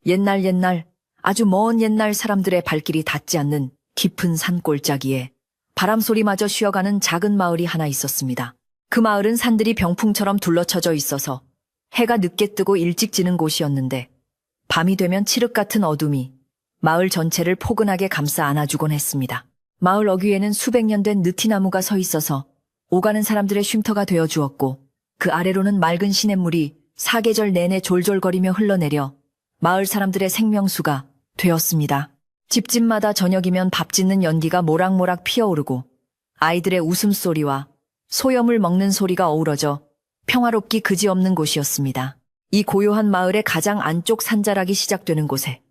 옛날 아주 먼 옛날 사람들의 발길이 닿지 않는 깊은 산골짜기에 바람소리마저 쉬어가는 작은 마을이 하나 있었습니다. 그 마을은 산들이 병풍처럼 둘러쳐져 있어서 해가 늦게 뜨고 일찍 지는 곳이었는데 밤이 되면 칠흑 같은 어둠이 마을 전체를 포근하게 감싸 안아주곤 했습니다. 마을 어귀에는 수백 년 된 느티나무가 서 있어서 오가는 사람들의 쉼터가 되어 주었고 그 아래로는 맑은 시냇물이 사계절 내내 졸졸거리며 흘러내려 마을 사람들의 생명수가 되었습니다. 집집마다 저녁이면 밥 짓는 연기가 모락모락 피어오르고 아이들의 웃음소리와 소염을 먹는 소리가 어우러져 평화롭기 그지없는 곳이었습니다. 이 고요한 마을의 가장 안쪽 산자락이 시작되는 곳에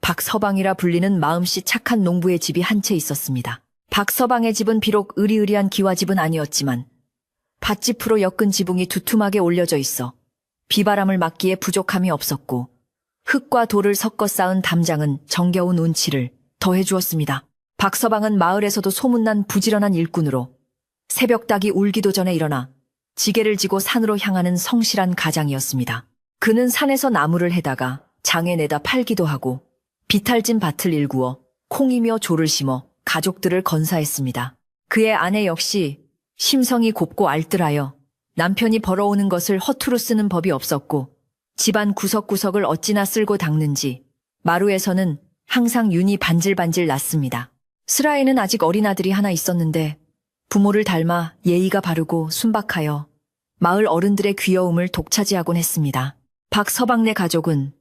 박서방이라 불리는 마음씨 착한 농부의 집이 한 채 있었습니다. 박서방의 집은 비록 으리으리한 기와집은 아니었지만 밭짚으로 엮은 지붕이 두툼하게 올려져 있어 비바람을 막기에 부족함이 없었고 흙과 돌을 섞어 쌓은 담장은 정겨운 운치를 더해주었습니다. 박서방은 마을에서도 소문난 부지런한 일꾼으로 새벽닭이 울기도 전에 일어나 지게를 지고 산으로 향하는 성실한 가장이었습니다. 그는 산에서 나무를 해다가 장에 내다 팔기도 하고 비탈진 밭을 일구어 콩이며 조를 심어 가족들을 건사했습니다. 그의 아내 역시 심성이 곱고 알뜰하여 남편이 벌어오는 것을 허투루 쓰는 법이 없었고 집안 구석구석을 어찌나 쓸고 닦는지 마루에서는 항상 윤이 반질반질 났습니다. 슬아에는 아직 어린 아들이 하나 있었는데 부모를 닮아 예의가 바르고 순박하여 마을 어른들의 귀여움을 독차지하곤 했습니다. 박서방네 가족은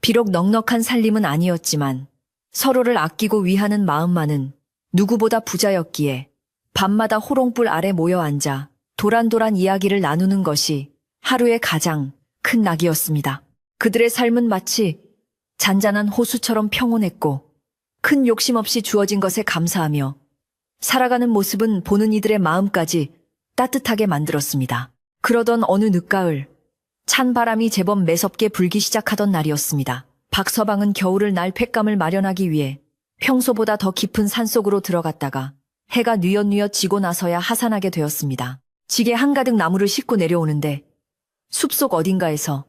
비록 넉넉한 살림은 아니었지만 서로를 아끼고 위하는 마음만은 누구보다 부자였기에 밤마다 호롱불 아래 모여 앉아 도란도란 이야기를 나누는 것이 하루의 가장 큰 낙이었습니다. 그들의 삶은 마치 잔잔한 호수처럼 평온했고 큰 욕심 없이 주어진 것에 감사하며 살아가는 모습은 보는 이들의 마음까지 따뜻하게 만들었습니다. 그러던 어느 늦가을 찬 바람이 제법 매섭게 불기 시작하던 날이었습니다. 박서방은 겨울을 날 횟감을 마련하기 위해 평소보다 더 깊은 산속으로 들어갔다가 해가 뉘엿뉘엿 지고 나서야 하산하게 되었습니다. 지게 한가득 나무를 싣고 내려오는데 숲속 어딘가에서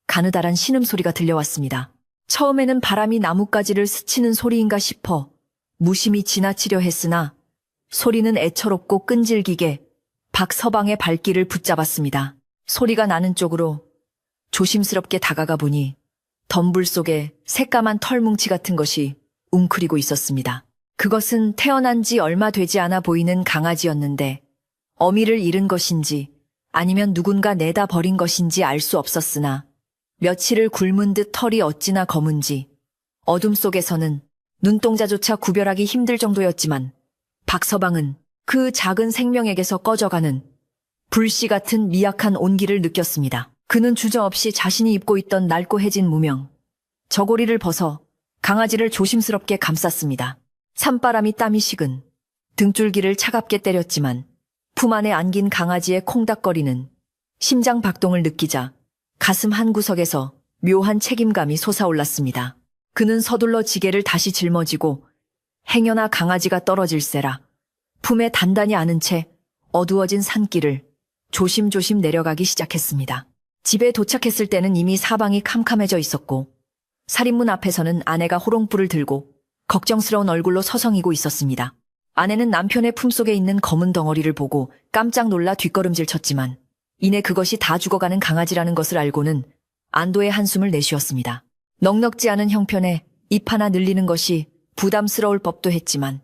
가느다란 신음소리가 들려왔습니다. 처음에는 바람이 나뭇가지를 스치는 소리인가 싶어 무심히 지나치려 했으나 소리는 애처롭고 끈질기게 박서방의 발길을 붙잡았습니다. 소리가 나는 쪽으로 조심스럽게 다가가 보니 덤불 속에 새까만 털뭉치 같은 것이 웅크리고 있었습니다. 그것은 태어난 지 얼마 되지 않아 보이는 강아지였는데 어미를 잃은 것인지 아니면 누군가 내다 버린 것인지 알 수 없었으나 며칠을 굶은 듯 털이 어찌나 검은지 어둠 속에서는 눈동자조차 구별하기 힘들 정도였지만 박서방은 그 작은 생명에게서 꺼져가는 불씨 같은 미약한 온기를 느꼈습니다. 그는 주저없이 자신이 입고 있던 낡고해진 무명, 저고리를 벗어 강아지를 조심스럽게 감쌌습니다. 산바람이 땀이 식은 등줄기를 차갑게 때렸지만 품 안에 안긴 강아지의 콩닥거리는 심장 박동을 느끼자 가슴 한구석에서 묘한 책임감이 솟아올랐습니다. 그는 서둘러 지게를 다시 짊어지고 행여나 강아지가 떨어질세라 품에 단단히 안은 채 어두워진 산길을 조심조심 내려가기 시작했습니다. 집에 도착했을 때는 이미 사방이 캄캄해져 있었고 살인문 앞에서는 아내가 호롱불을 들고 걱정스러운 얼굴로 서성이고 있었습니다. 아내는 남편의 품속에 있는 검은 덩어리를 보고 깜짝 놀라 뒷걸음질 쳤지만 이내 그것이 다 죽어가는 강아지라는 것을 알고는 안도의 한숨을 내쉬었습니다. 넉넉지 않은 형편에 입 하나 늘리는 것이 부담스러울 법도 했지만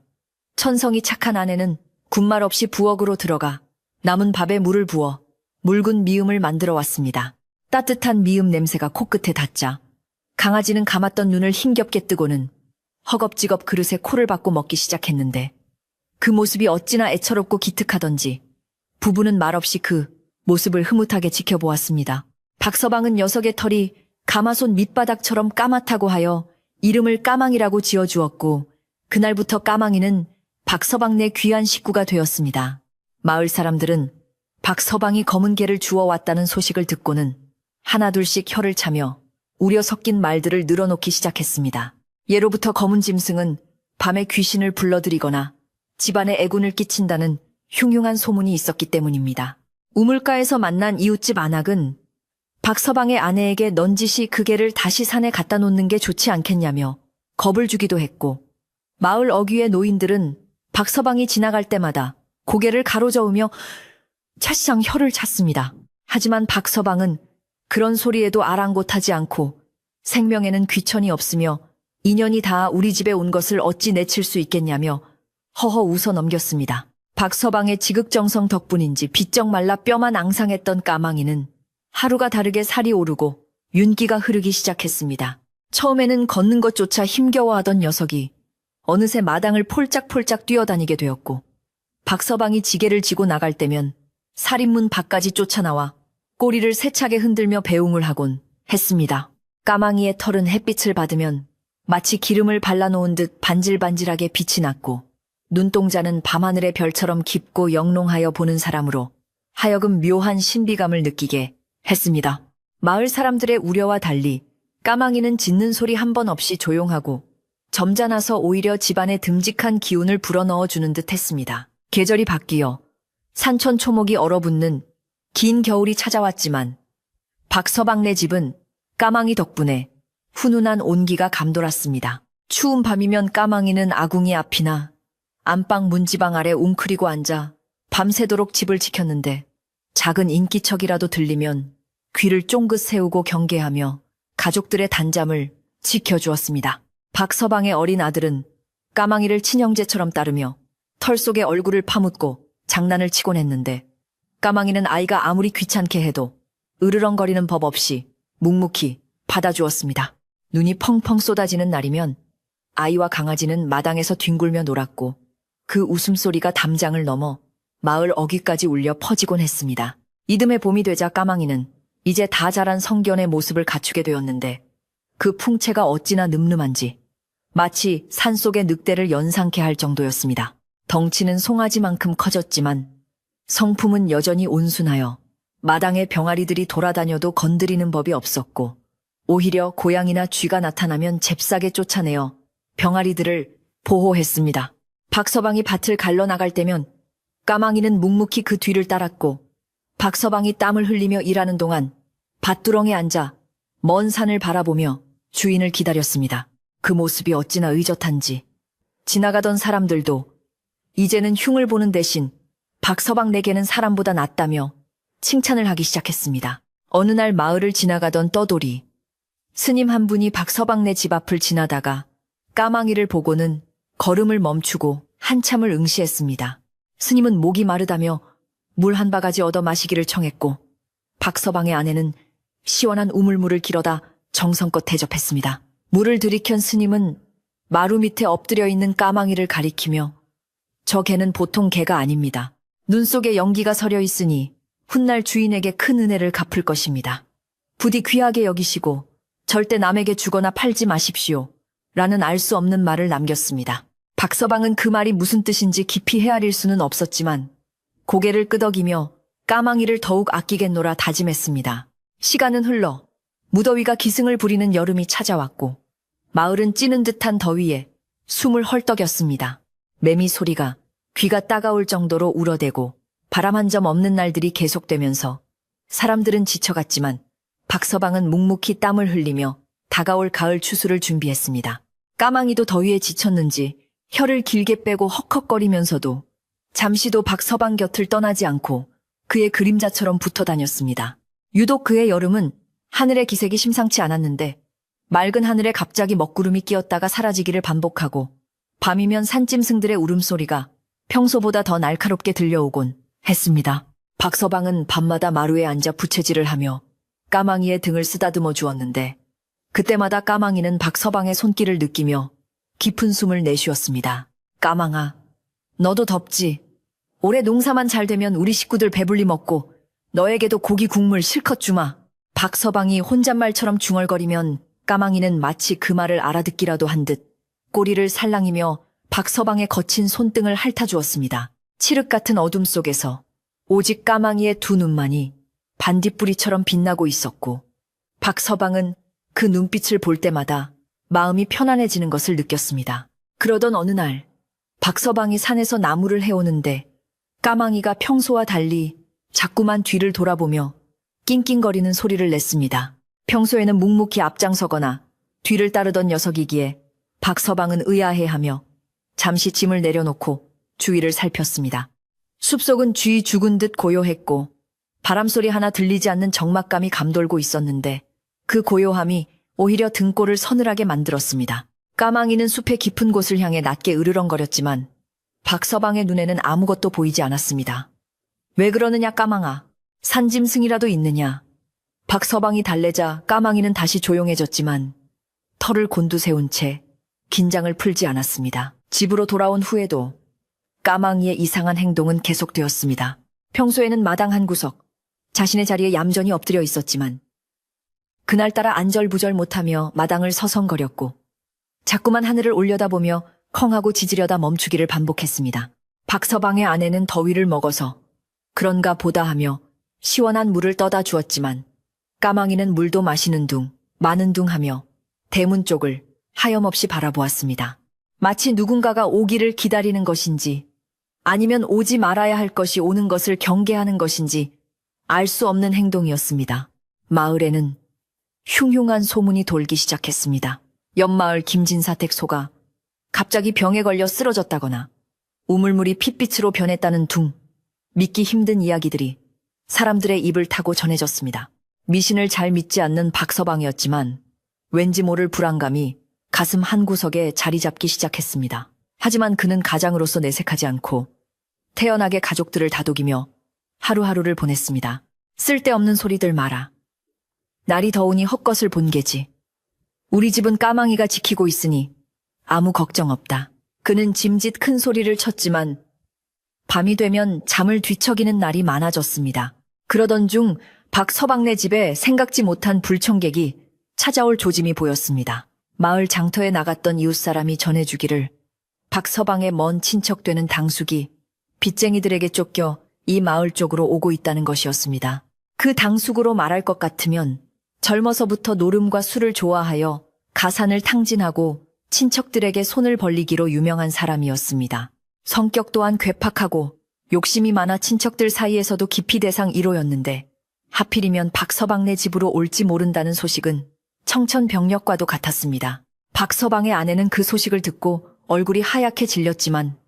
천성이 착한 아내는 군말 없이 부엌으로 들어가 남은 밥에 물을 부어 묽은 미음을 만들어 왔습니다. 따뜻한 미음 냄새가 코끝에 닿자 강아지는 감았던 눈을 힘겹게 뜨고는 허겁지겁 그릇에 코를 박고 먹기 시작했는데 그 모습이 어찌나 애처롭고 기특하던지 부부는 말없이 그 모습을 흐뭇하게 지켜보았습니다. 박서방은 녀석의 털이 가마솥 밑바닥처럼 까맣다고 하여 이름을 까망이라고 지어주었고 그날부터 까망이는 박서방네 귀한 식구가 되었습니다. 마을 사람들은 박서방이 검은 개를 주워왔다는 소식을 듣고는 하나둘씩 혀를 차며 우려 섞인 말들을 늘어놓기 시작했습니다. 예로부터 검은 짐승은 밤에 귀신을 불러들이거나 집안에 애군을 끼친다는 흉흉한 소문이 있었기 때문입니다. 우물가에서 만난 이웃집 안악은 박서방의 아내에게 넌지시 그 개를 다시 산에 갖다 놓는 게 좋지 않겠냐며 겁을 주기도 했고, 마을 어귀의 노인들은 박서방이 지나갈 때마다 고개를 가로저으며 차시장 혀를 찼습니다. 하지만 박서방은 그런 소리에도 아랑곳하지 않고 생명에는 귀천이 없으며 인연이 다 우리 집에 온 것을 어찌 내칠 수 있겠냐며 허허 웃어 넘겼습니다. 박서방의 지극정성 덕분인지 비쩍 말라 뼈만 앙상했던 까망이는 하루가 다르게 살이 오르고 윤기가 흐르기 시작했습니다. 처음에는 걷는 것조차 힘겨워하던 녀석이 어느새 마당을 폴짝폴짝 뛰어다니게 되었고, 박서방이 지게를 지고 나갈 때면 살인문 밖까지 쫓아나와 꼬리를 세차게 흔들며 배웅을 하곤 했습니다. 까망이의 털은 햇빛을 받으면 마치 기름을 발라놓은 듯 반질반질하게 빛이 났고, 눈동자는 밤하늘의 별처럼 깊고 영롱하여 보는 사람으로 하여금 묘한 신비감을 느끼게 했습니다. 마을 사람들의 우려와 달리 까망이는 짖는 소리 한 번 없이 조용하고 점잖아서 오히려 집안에 듬직한 기운을 불어넣어주는 듯 했습니다. 계절이 바뀌어 산천 초목이 얼어붙는 긴 겨울이 찾아왔지만 박서방네 집은 까망이 덕분에 훈훈한 온기가 감돌았습니다. 추운 밤이면 까망이는 아궁이 앞이나 안방 문지방 아래 웅크리고 앉아 밤새도록 집을 지켰는데, 작은 인기척이라도 들리면 귀를 쫑긋 세우고 경계하며 가족들의 단잠을 지켜주었습니다. 박서방의 어린 아들은 까망이를 친형제처럼 따르며 털 속에 얼굴을 파묻고 장난을 치곤 했는데, 까망이는 아이가 아무리 귀찮게 해도 으르렁거리는 법 없이 묵묵히 받아주었습니다. 눈이 펑펑 쏟아지는 날이면 아이와 강아지는 마당에서 뒹굴며 놀았고, 그 웃음소리가 담장을 넘어 마을 어귀까지 울려 퍼지곤 했습니다. 이듬해 봄이 되자 까망이는 이제 다 자란 성견의 모습을 갖추게 되었는데, 그 풍채가 어찌나 늠름한지 마치 산속의 늑대를 연상케 할 정도였습니다. 덩치는 송아지만큼 커졌지만 성품은 여전히 온순하여 마당에 병아리들이 돌아다녀도 건드리는 법이 없었고, 오히려 고양이나 쥐가 나타나면 잽싸게 쫓아내어 병아리들을 보호했습니다. 박서방이 밭을 갈러 나갈 때면 까망이는 묵묵히 그 뒤를 따랐고, 박서방이 땀을 흘리며 일하는 동안 밭두렁에 앉아 먼 산을 바라보며 주인을 기다렸습니다. 그 모습이 어찌나 의젓한지 지나가던 사람들도 이제는 흉을 보는 대신 박서방네게는 사람보다 낫다며 칭찬을 하기 시작했습니다. 어느 날 마을을 지나가던 떠돌이 스님 한 분이 박서방네 집 앞을 지나다가 까망이를 보고는 걸음을 멈추고 한참을 응시했습니다. 스님은 목이 마르다며 물 한 바가지 얻어 마시기를 청했고, 박서방의 아내는 시원한 우물물을 길어다 정성껏 대접했습니다. 물을 들이켠 스님은 마루 밑에 엎드려 있는 까망이를 가리키며 저 개는 보통 개가 아닙니다. 눈 속에 연기가 서려 있으니 훗날 주인에게 큰 은혜를 갚을 것입니다. 부디 귀하게 여기시고 절대 남에게 주거나 팔지 마십시오. 라는 알 수 없는 말을 남겼습니다. 박서방은 그 말이 무슨 뜻인지 깊이 헤아릴 수는 없었지만 고개를 끄덕이며 까망이를 더욱 아끼겠노라 다짐했습니다. 시간은 흘러 무더위가 기승을 부리는 여름이 찾아왔고, 마을은 찌는 듯한 더위에 숨을 헐떡였습니다. 매미 소리가 귀가 따가울 정도로 울어대고 바람 한 점 없는 날들이 계속되면서 사람들은 지쳐갔지만 박서방은 묵묵히 땀을 흘리며 다가올 가을 추수를 준비했습니다. 까망이도 더위에 지쳤는지 혀를 길게 빼고 헉헉거리면서도 잠시도 박서방 곁을 떠나지 않고 그의 그림자처럼 붙어 다녔습니다. 유독 그의 여름은 하늘의 기색이 심상치 않았는데, 맑은 하늘에 갑자기 먹구름이 끼었다가 사라지기를 반복하고, 밤이면 산짐승들의 울음소리가 평소보다 더 날카롭게 들려오곤 했습니다. 박서방은 밤마다 마루에 앉아 부채질을 하며 까망이의 등을 쓰다듬어 주었는데, 그때마다 까망이는 박서방의 손길을 느끼며 깊은 숨을 내쉬었습니다. 까망아, 너도 덥지? 올해 농사만 잘 되면 우리 식구들 배불리 먹고 너에게도 고기 국물 실컷 주마. 박서방이 혼잣말처럼 중얼거리면 까망이는 마치 그 말을 알아듣기라도 한 듯 꼬리를 살랑이며 박서방의 거친 손등을 핥아주었습니다. 칠흑 같은 어둠 속에서 오직 까망이의 두 눈만이 반딧불이처럼 빛나고 있었고, 박서방은 그 눈빛을 볼 때마다 마음이 편안해지는 것을 느꼈습니다. 그러던 어느 날 박서방이 산에서 나무를 해오는데 까망이가 평소와 달리 자꾸만 뒤를 돌아보며 낑낑거리는 소리를 냈습니다. 평소에는 묵묵히 앞장서거나 뒤를 따르던 녀석이기에 박서방은 의아해하며 잠시 짐을 내려놓고 주위를 살폈습니다. 숲속은 쥐 죽은 듯 고요했고 바람소리 하나 들리지 않는 적막감이 감돌고 있었는데 그 고요함이 오히려 등골을 서늘하게 만들었습니다. 까망이는 숲의 깊은 곳을 향해 낮게 으르렁거렸지만 박서방의 눈에는 아무것도 보이지 않았습니다. 왜 그러느냐 까망아. 산짐승이라도 있느냐. 박서방이 달래자 까망이는 다시 조용해졌지만 털을 곤두세운 채 긴장을 풀지 않았습니다. 집으로 돌아온 후에도 까망이의 이상한 행동은 계속되었습니다. 평소에는 마당 한 구석, 자신의 자리에 얌전히 엎드려 있었지만 그날따라 안절부절 못하며 마당을 서성거렸고 자꾸만 하늘을 올려다보며 컹하고 짖으려다 멈추기를 반복했습니다. 박서방의 아내는 더위를 먹어서 그런가 보다 하며 시원한 물을 떠다 주었지만 까망이는 물도 마시는 둥, 마는 둥 하며 대문 쪽을 하염없이 바라보았습니다. 마치 누군가가 오기를 기다리는 것인지 아니면 오지 말아야 할 것이 오는 것을 경계하는 것인지 알 수 없는 행동이었습니다. 마을에는 흉흉한 소문이 돌기 시작했습니다. 옆마을 김진사댁소가 갑자기 병에 걸려 쓰러졌다거나 우물물이 핏빛으로 변했다는 둥 믿기 힘든 이야기들이 사람들의 입을 타고 전해졌습니다. 미신을 잘 믿지 않는 박서방이었지만 왠지 모를 불안감이 가슴 한구석에 자리 잡기 시작했습니다. 하지만 그는 가장으로서 내색하지 않고 태연하게 가족들을 다독이며 하루하루를 보냈습니다. 쓸데없는 소리들 마라. 날이 더우니 헛것을 본 게지. 우리 집은 까망이가 지키고 있으니 아무 걱정 없다. 그는 짐짓 큰 소리를 쳤지만 밤이 되면 잠을 뒤척이는 날이 많아졌습니다. 그러던 중 박서방네 집에 생각지 못한 불청객이 찾아올 조짐이 보였습니다. 마을 장터에 나갔던 이웃사람이 전해주기를 박서방의 먼 친척 되는 당숙이 빚쟁이들에게 쫓겨 이 마을 쪽으로 오고 있다는 것이었습니다. 그 당숙으로 말할 것 같으면 젊어서부터 노름과 술을 좋아하여 가산을 탕진하고 친척들에게 손을 벌리기로 유명한 사람이었습니다. 성격 또한 괴팍하고 욕심이 많아 친척들 사이에서도 기피 대상 1호였는데 하필이면 박서방네 집으로 올지 모른다는 소식은 청천벽력과도 같았습니다. 박서방의 아내는 그 소식을 듣고 얼굴이 하얗게 질렸지만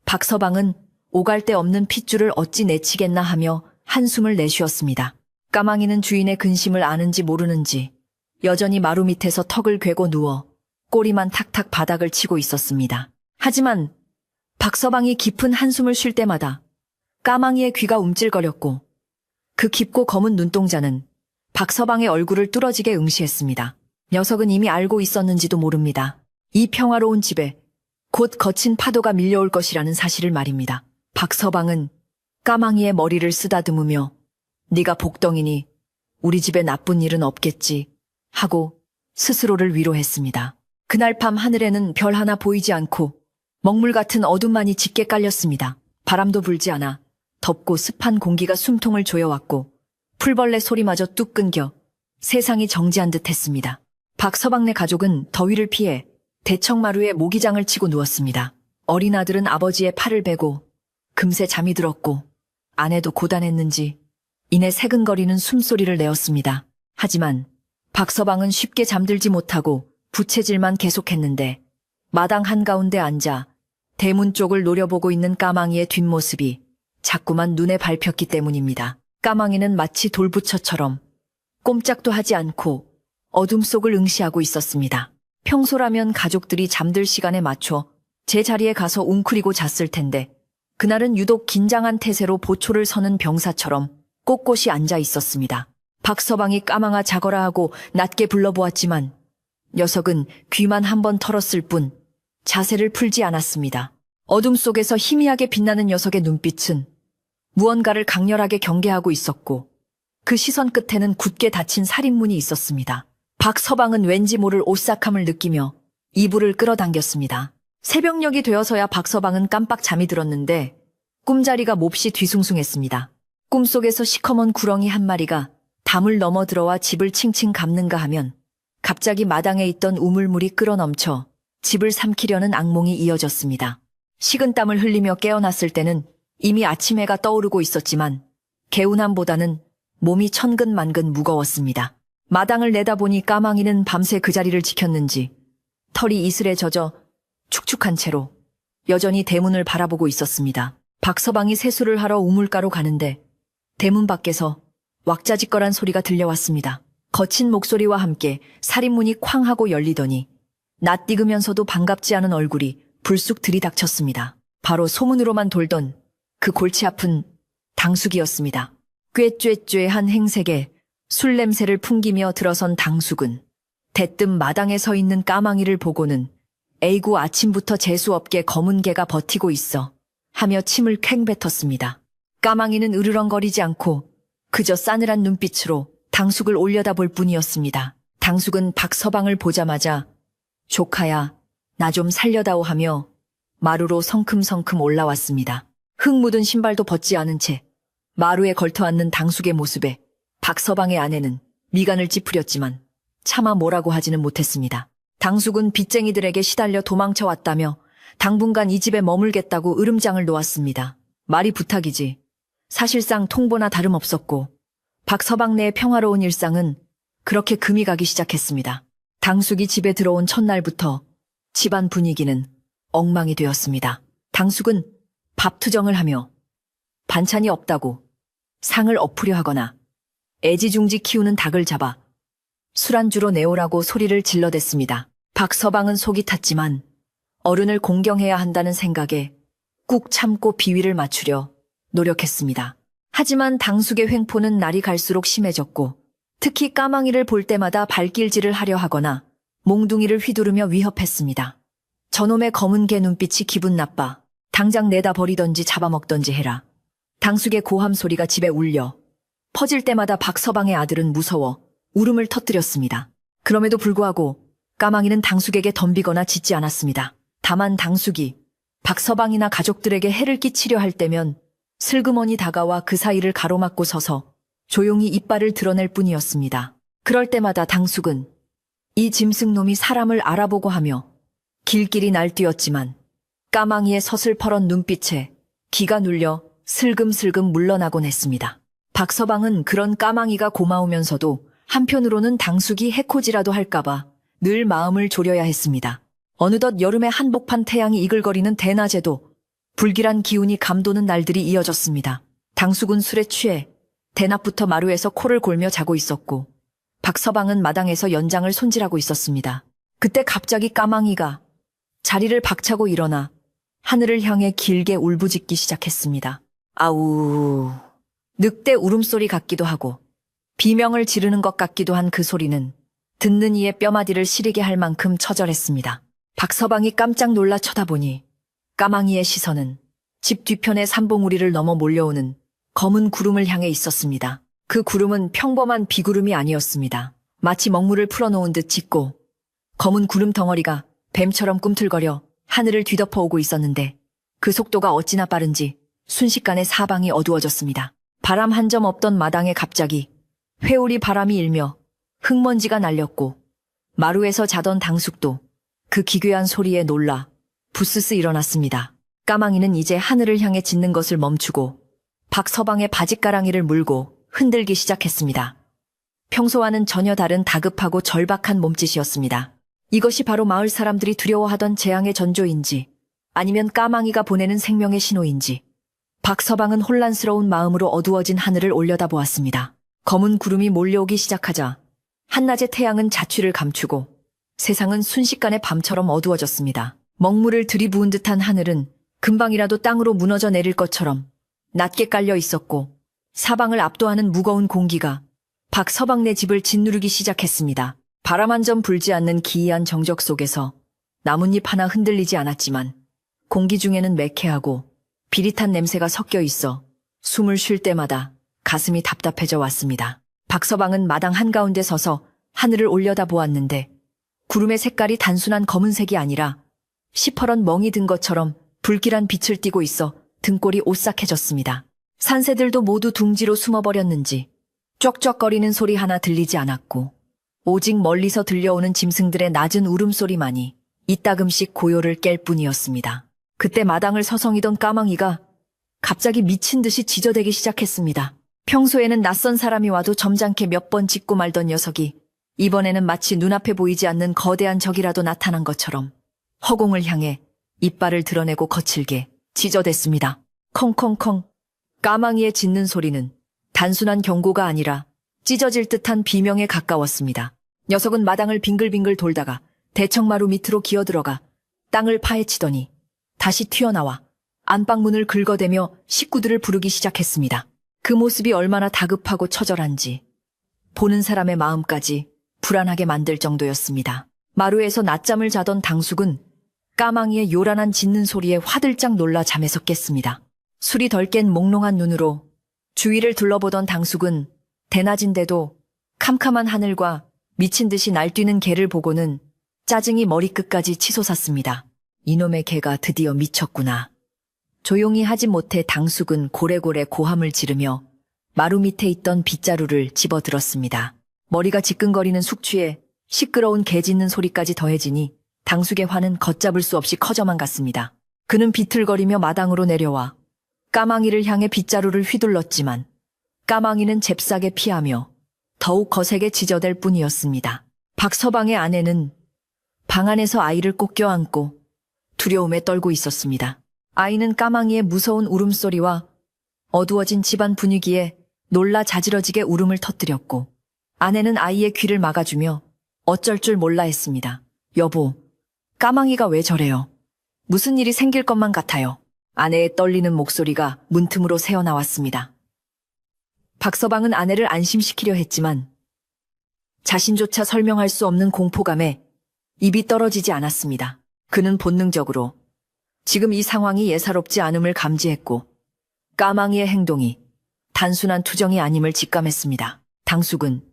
박서방은 오갈 데 없는 핏줄을 어찌 내치겠나 하며 한숨을 내쉬었습니다. 까망이는 주인의 근심을 아는지 모르는지 여전히 마루 밑에서 턱을 괴고 누워 꼬리만 탁탁 바닥을 치고 있었습니다. 하지만 박서방이 깊은 한숨을 쉴 때마다 까망이의 귀가 움찔거렸고 그 깊고 검은 눈동자는 박서방의 얼굴을 뚫어지게 응시했습니다. 녀석은 이미 알고 있었는지도 모릅니다. 이 평화로운 집에 곧 거친 파도가 밀려올 것이라는 사실을 말입니다. 박서방은 까망이의 머리를 쓰다듬으며 네가 복덩이니 우리 집에 나쁜 일은 없겠지 하고 스스로를 위로했습니다. 그날 밤 하늘에는 별 하나 보이지 않고 먹물 같은 어둠만이 짙게 깔렸습니다. 바람도 불지 않아 덥고 습한 공기가 숨통을 조여왔고 풀벌레 소리마저 뚝 끊겨 세상이 정지한 듯 했습니다. 박서방네 가족은 더위를 피해 대청마루에 모기장을 치고 누웠습니다. 어린 아들은 아버지의 팔을 베고 금세 잠이 들었고 아내도 고단했는지 이내 새근거리는 숨소리를 내었습니다. 하지만 박서방은 쉽게 잠들지 못하고 부채질만 계속했는데 마당 한가운데 앉아 대문 쪽을 노려보고 있는 까망이의 뒷모습이 자꾸만 눈에 밟혔기 때문입니다. 까망이는 마치 돌부처처럼 꼼짝도 하지 않고 어둠 속을 응시하고 있었습니다. 평소라면 가족들이 잠들 시간에 맞춰 제 자리에 가서 웅크리고 잤을 텐데 그날은 유독 긴장한 태세로 보초를 서는 병사처럼 꼿꼿이 앉아 있었습니다. 박서방이 까망아 자거라 하고 낮게 불러보았지만 녀석은 귀만 한번 털었을 뿐 자세를 풀지 않았습니다. 어둠 속에서 희미하게 빛나는 녀석의 눈빛은 무언가를 강렬하게 경계하고 있었고 그 시선 끝에는 굳게 닫힌 살인문이 있었습니다. 박서방은 왠지 모를 오싹함을 느끼며 이불을 끌어당겼습니다. 새벽녘이 되어서야 박서방은 깜빡 잠이 들었는데 꿈자리가 몹시 뒤숭숭했습니다. 꿈속에서 시커먼 구렁이 한 마리가 담을 넘어 들어와 집을 칭칭 감는가 하면 갑자기 마당에 있던 우물물이 끌어넘쳐 집을 삼키려는 악몽이 이어졌습니다. 식은땀을 흘리며 깨어났을 때는 이미 아침 해가 떠오르고 있었지만 개운함보다는 몸이 천근만근 무거웠습니다. 마당을 내다보니 까망이는 밤새 그 자리를 지켰는지 털이 이슬에 젖어 축축한 채로 여전히 대문을 바라보고 있었습니다. 박서방이 세수를 하러 우물가로 가는데 대문 밖에서 왁자지껄한 소리가 들려왔습니다. 거친 목소리와 함께 살인문이 쾅 하고 열리더니 낯익으면서도 반갑지 않은 얼굴이 불쑥 들이닥쳤습니다. 바로 소문으로만 돌던 그 골치 아픈 당숙이었습니다. 꾀꾀꾀한 행색에 술 냄새를 풍기며 들어선 당숙은 대뜸 마당에 서 있는 까망이를 보고는 에이구 아침부터 재수없게 검은 개가 버티고 있어 하며 침을 퀭 뱉었습니다. 까망이는 으르렁거리지 않고 그저 싸늘한 눈빛으로 당숙을 올려다볼 뿐이었습니다. 당숙은 박서방을 보자마자 조카야, 나 좀 살려다오 하며 마루로 성큼성큼 올라왔습니다. 흙 묻은 신발도 벗지 않은 채 마루에 걸터앉는 당숙의 모습에 박서방의 아내는 미간을 찌푸렸지만 차마 뭐라고 하지는 못했습니다. 당숙은 빚쟁이들에게 시달려 도망쳐 왔다며 당분간 이 집에 머물겠다고 으름장을 놓았습니다. 말이 부탁이지 사실상 통보나 다름없었고 박서방네의 평화로운 일상은 그렇게 금이 가기 시작했습니다. 당숙이 집에 들어온 첫날부터 집안 분위기는 엉망이 되었습니다. 당숙은 밥투정을 하며 반찬이 없다고 상을 엎으려 하거나 애지중지 키우는 닭을 잡아 술안주로 내오라고 소리를 질러댔습니다. 박서방은 속이 탔지만 어른을 공경해야 한다는 생각에 꾹 참고 비위를 맞추려 노력했습니다. 하지만 당숙의 횡포는 날이 갈수록 심해졌고 특히 까망이를 볼 때마다 발길질을 하려 하거나 몽둥이를 휘두르며 위협했습니다. 저놈의 검은 개 눈빛이 기분 나빠. 당장 내다 버리던지 잡아먹던지 해라. 당숙의 고함 소리가 집에 울려 퍼질 때마다 박서방의 아들은 무서워 울음을 터뜨렸습니다. 그럼에도 불구하고 까망이는 당숙에게 덤비거나 짖지 않았습니다. 다만 당숙이 박서방이나 가족들에게 해를 끼치려 할 때면 슬그머니 다가와 그 사이를 가로막고 서서 조용히 이빨을 드러낼 뿐이었습니다. 그럴 때마다 당숙은 이 짐승놈이 사람을 알아보고 하며 길길이 날뛰었지만 까망이의 서슬퍼런 눈빛에 기가 눌려 슬금슬금 물러나곤 했습니다. 박서방은 그런 까망이가 고마우면서도 한편으로는 당숙이 해코지라도 할까봐 늘 마음을 졸여야 했습니다. 어느덧 여름의 한복판 태양이 이글거리는 대낮에도 불길한 기운이 감도는 날들이 이어졌습니다. 당숙은 술에 취해 대낮부터 마루에서 코를 골며 자고 있었고 박서방은 마당에서 연장을 손질하고 있었습니다. 그때 갑자기 까망이가 자리를 박차고 일어나 하늘을 향해 길게 울부짖기 시작했습니다. 아우... 늑대 울음소리 같기도 하고 비명을 지르는 것 같기도 한 그 소리는 듣는 이의 뼈마디를 시리게 할 만큼 처절했습니다. 박서방이 깜짝 놀라 쳐다보니 까망이의 시선은 집 뒤편의 삼봉우리를 넘어 몰려오는 검은 구름을 향해 있었습니다. 그 구름은 평범한 비구름이 아니었습니다. 마치 먹물을 풀어놓은 듯 짙고 검은 구름 덩어리가 뱀처럼 꿈틀거려 하늘을 뒤덮어오고 있었는데 그 속도가 어찌나 빠른지 순식간에 사방이 어두워졌습니다. 바람 한 점 없던 마당에 갑자기 회오리 바람이 일며 흙먼지가 날렸고 마루에서 자던 당숙도 그 기괴한 소리에 놀라 부스스 일어났습니다. 까망이는 이제 하늘을 향해 짖는 것을 멈추고 박서방의 바짓가랑이를 물고 흔들기 시작했습니다. 평소와는 전혀 다른 다급하고 절박한 몸짓이었습니다. 이것이 바로 마을 사람들이 두려워하던 재앙의 전조인지 아니면 까망이가 보내는 생명의 신호인지 박서방은 혼란스러운 마음으로 어두워진 하늘을 올려다보았습니다. 검은 구름이 몰려오기 시작하자 한낮의 태양은 자취를 감추고 세상은 순식간에 밤처럼 어두워졌습니다. 먹물을 들이부은 듯한 하늘은 금방이라도 땅으로 무너져 내릴 것처럼 낮게 깔려 있었고 사방을 압도하는 무거운 공기가 박서방네 집을 짓누르기 시작했습니다. 바람 한 점 불지 않는 기이한 정적 속에서 나뭇잎 하나 흔들리지 않았지만 공기 중에는 매캐하고 비릿한 냄새가 섞여 있어 숨을 쉴 때마다 가슴이 답답해져 왔습니다. 박서방은 마당 한가운데 서서 하늘을 올려다보았는데 구름의 색깔이 단순한 검은색이 아니라 시퍼런 멍이 든 것처럼 불길한 빛을 띠고 있어 등골이 오싹해졌습니다. 산새들도 모두 둥지로 숨어버렸는지 쩍쩍거리는 소리 하나 들리지 않았고 오직 멀리서 들려오는 짐승들의 낮은 울음소리만이 이따금씩 고요를 깰 뿐이었습니다. 그때 마당을 서성이던 까망이가 갑자기 미친 듯이 지저대기 시작했습니다. 평소에는 낯선 사람이 와도 점잖게 몇 번 짖고 말던 녀석이 이번에는 마치 눈앞에 보이지 않는 거대한 적이라도 나타난 것처럼 허공을 향해 이빨을 드러내고 거칠게 짖어댔습니다. 컹컹컹. 까망이의 짖는 소리는 단순한 경고가 아니라 찢어질 듯한 비명에 가까웠습니다. 녀석은 마당을 빙글빙글 돌다가 대청마루 밑으로 기어들어가 땅을 파헤치더니 다시 튀어나와 안방문을 긁어대며 식구들을 부르기 시작했습니다. 그 모습이 얼마나 다급하고 처절한지 보는 사람의 마음까지 불안하게 만들 정도였습니다. 마루에서 낮잠을 자던 당숙은 까망이의 요란한 짖는 소리에 화들짝 놀라 잠에서 깼습니다. 술이 덜 깬 몽롱한 눈으로 주위를 둘러보던 당숙은 대낮인데도 캄캄한 하늘과 미친 듯이 날뛰는 개를 보고는 짜증이 머리끝까지 치솟았습니다. 이놈의 개가 드디어 미쳤구나. 조용히 하지 못해 당숙은 고래고래 고함을 지르며 마루 밑에 있던 빗자루를 집어들었습니다. 머리가 지끈거리는 숙취에 시끄러운 개 짖는 소리까지 더해지니 당숙의 화는 걷잡을 수 없이 커져만 갔습니다. 그는 비틀거리며 마당으로 내려와 까망이를 향해 빗자루를 휘둘렀지만 까망이는 잽싸게 피하며 더욱 거세게 짖어댈 뿐이었습니다. 박서방의 아내는 방 안에서 아이를 꼭 껴안고 두려움에 떨고 있었습니다. 아이는 까망이의 무서운 울음소리와 어두워진 집안 분위기에 놀라 자지러지게 울음을 터뜨렸고 아내는 아이의 귀를 막아주며 어쩔 줄 몰라 했습니다. 여보, 까망이가 왜 저래요? 무슨 일이 생길 것만 같아요. 아내의 떨리는 목소리가 문틈으로 새어나왔습니다. 박서방은 아내를 안심시키려 했지만 자신조차 설명할 수 없는 공포감에 입이 떨어지지 않았습니다. 그는 본능적으로 지금 이 상황이 예사롭지 않음을 감지했고 까망이의 행동이 단순한 투정이 아님을 직감했습니다. 당숙은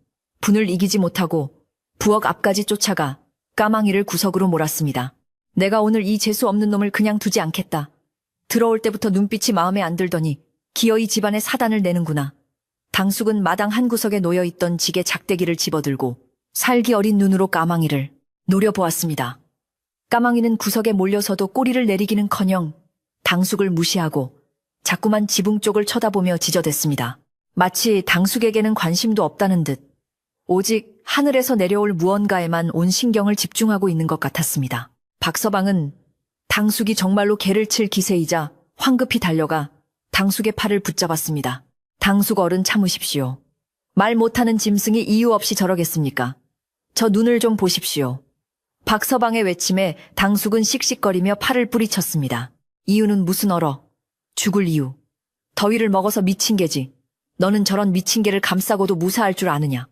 분을 이기지 못하고 부엌 앞까지 쫓아가 까망이를 구석으로 몰았습니다. 내가 오늘 이 재수 없는 놈을 그냥 두지 않겠다. 들어올 때부터 눈빛이 마음에 안 들더니 기어이 집안에 사단을 내는구나. 당숙은 마당 한 구석에 놓여있던 지게 작대기를 집어들고 살기 어린 눈으로 까망이를 노려보았습니다. 까망이는 구석에 몰려서도 꼬리를 내리기는커녕 당숙을 무시하고 자꾸만 지붕 쪽을 쳐다보며 짖어댔습니다. 마치 당숙에게는 관심도 없다는 듯 오직 하늘에서 내려올 무언가에만 온 신경을 집중하고 있는 것 같았습니다. 박서방은 당숙이 정말로 개를 칠 기세이자 황급히 달려가 당숙의 팔을 붙잡았습니다. 당숙 어른 참으십시오. 말 못하는 짐승이 이유 없이 저러겠습니까? 저 눈을 좀 보십시오. 박서방의 외침에 당숙은 씩씩거리며 팔을 뿌리쳤습니다. 이유는 무슨 얼어? 죽을 이유. 더위를 먹어서 미친 개지. 너는 저런 미친 개를 감싸고도 무사할 줄 아느냐.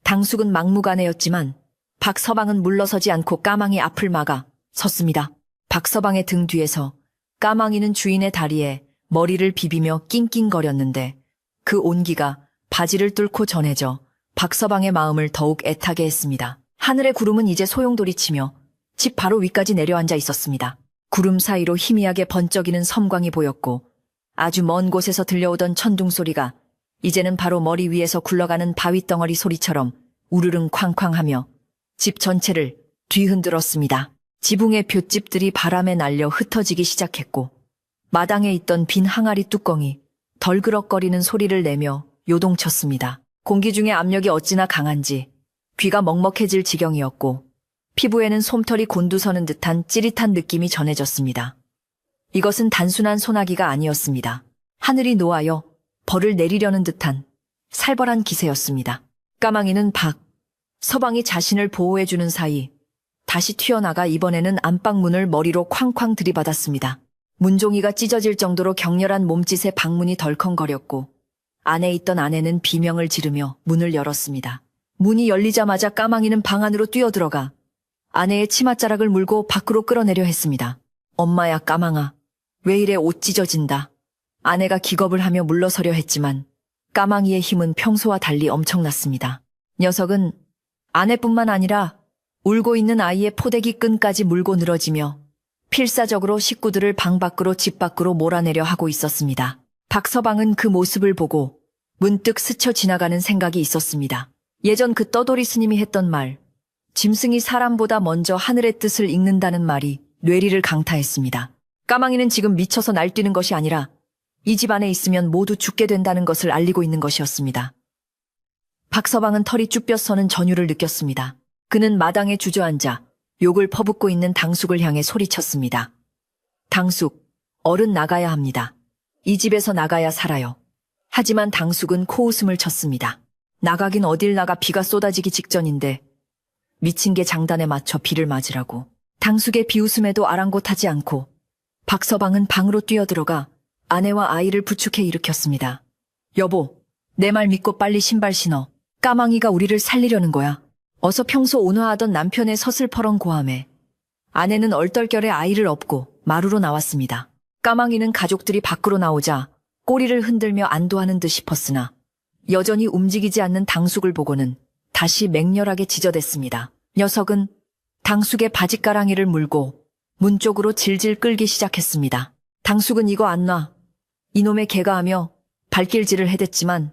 당숙은 막무가내였지만 박서방은 물러서지 않고 까망이 앞을 막아 섰습니다. 박서방의 등 뒤에서 까망이는 주인의 다리에 머리를 비비며 낑낑거렸는데 그 온기가 바지를 뚫고 전해져 박서방의 마음을 더욱 애타게 했습니다. 하늘의 구름은 이제 소용돌이치며 집 바로 위까지 내려앉아 있었습니다. 구름 사이로 희미하게 번쩍이는 섬광이 보였고 아주 먼 곳에서 들려오던 천둥 소리가 이제는 바로 머리 위에서 굴러가는 바위덩어리 소리처럼 우르릉 쾅쾅하며 집 전체를 뒤흔들었습니다. 지붕의 볏짚들이 바람에 날려 흩어지기 시작했고 마당에 있던 빈 항아리 뚜껑이 덜그럭거리는 소리를 내며 요동쳤습니다. 공기 중의 압력이 어찌나 강한지 귀가 먹먹해질 지경이었고 피부에는 솜털이 곤두서는 듯한 찌릿한 느낌이 전해졌습니다. 이것은 단순한 소나기가 아니었습니다. 하늘이 노하여 벌을 내리려는 듯한 살벌한 기세였습니다. 까망이는 서방이 자신을 보호해주는 사이 다시 튀어나가 이번에는 안방문을 머리로 쾅쾅 들이받았습니다. 문종이가 찢어질 정도로 격렬한 몸짓에 방문이 덜컹거렸고 안에 있던 아내는 비명을 지르며 문을 열었습니다. 문이 열리자마자 까망이는 방 안으로 뛰어들어가 아내의 치맛자락을 물고 밖으로 끌어내려 했습니다. 엄마야 까망아, 왜 이래 옷 찢어진다. 아내가 기겁을 하며 물러서려 했지만 까망이의 힘은 평소와 달리 엄청났습니다. 녀석은 아내뿐만 아니라 울고 있는 아이의 포대기 끈까지 물고 늘어지며 필사적으로 식구들을 방 밖으로 집 밖으로 몰아내려 하고 있었습니다. 박서방은 그 모습을 보고 문득 스쳐 지나가는 생각이 있었습니다. 예전 그 떠돌이 스님이 했던 말, 짐승이 사람보다 먼저 하늘의 뜻을 읽는다는 말이 뇌리를 강타했습니다. 까망이는 지금 미쳐서 날뛰는 것이 아니라 이 집 안에 있으면 모두 죽게 된다는 것을 알리고 있는 것이었습니다. 박서방은 털이 쭈뼛서는 전율을 느꼈습니다. 그는 마당에 주저앉아 욕을 퍼붓고 있는 당숙을 향해 소리쳤습니다. 당숙, 얼른 나가야 합니다. 이 집에서 나가야 살아요. 하지만 당숙은 코웃음을 쳤습니다. 나가긴 어딜 나가, 비가 쏟아지기 직전인데 미친 게 장단에 맞춰 비를 맞으라고. 당숙의 비웃음에도 아랑곳하지 않고 박서방은 방으로 뛰어들어가 아내와 아이를 부축해 일으켰습니다. 여보, 내 말 믿고 빨리 신발 신어. 까망이가 우리를 살리려는 거야. 어서. 평소 온화하던 남편의 서슬퍼런 고함에 아내는 얼떨결에 아이를 업고 마루로 나왔습니다. 까망이는 가족들이 밖으로 나오자 꼬리를 흔들며 안도하는 듯 싶었으나 여전히 움직이지 않는 당숙을 보고는 다시 맹렬하게 지저댔습니다. 녀석은 당숙의 바짓가랑이를 물고 문 쪽으로 질질 끌기 시작했습니다. 당숙은 이거 안 놔. 이놈의 개가 하며 발길질을 해댔지만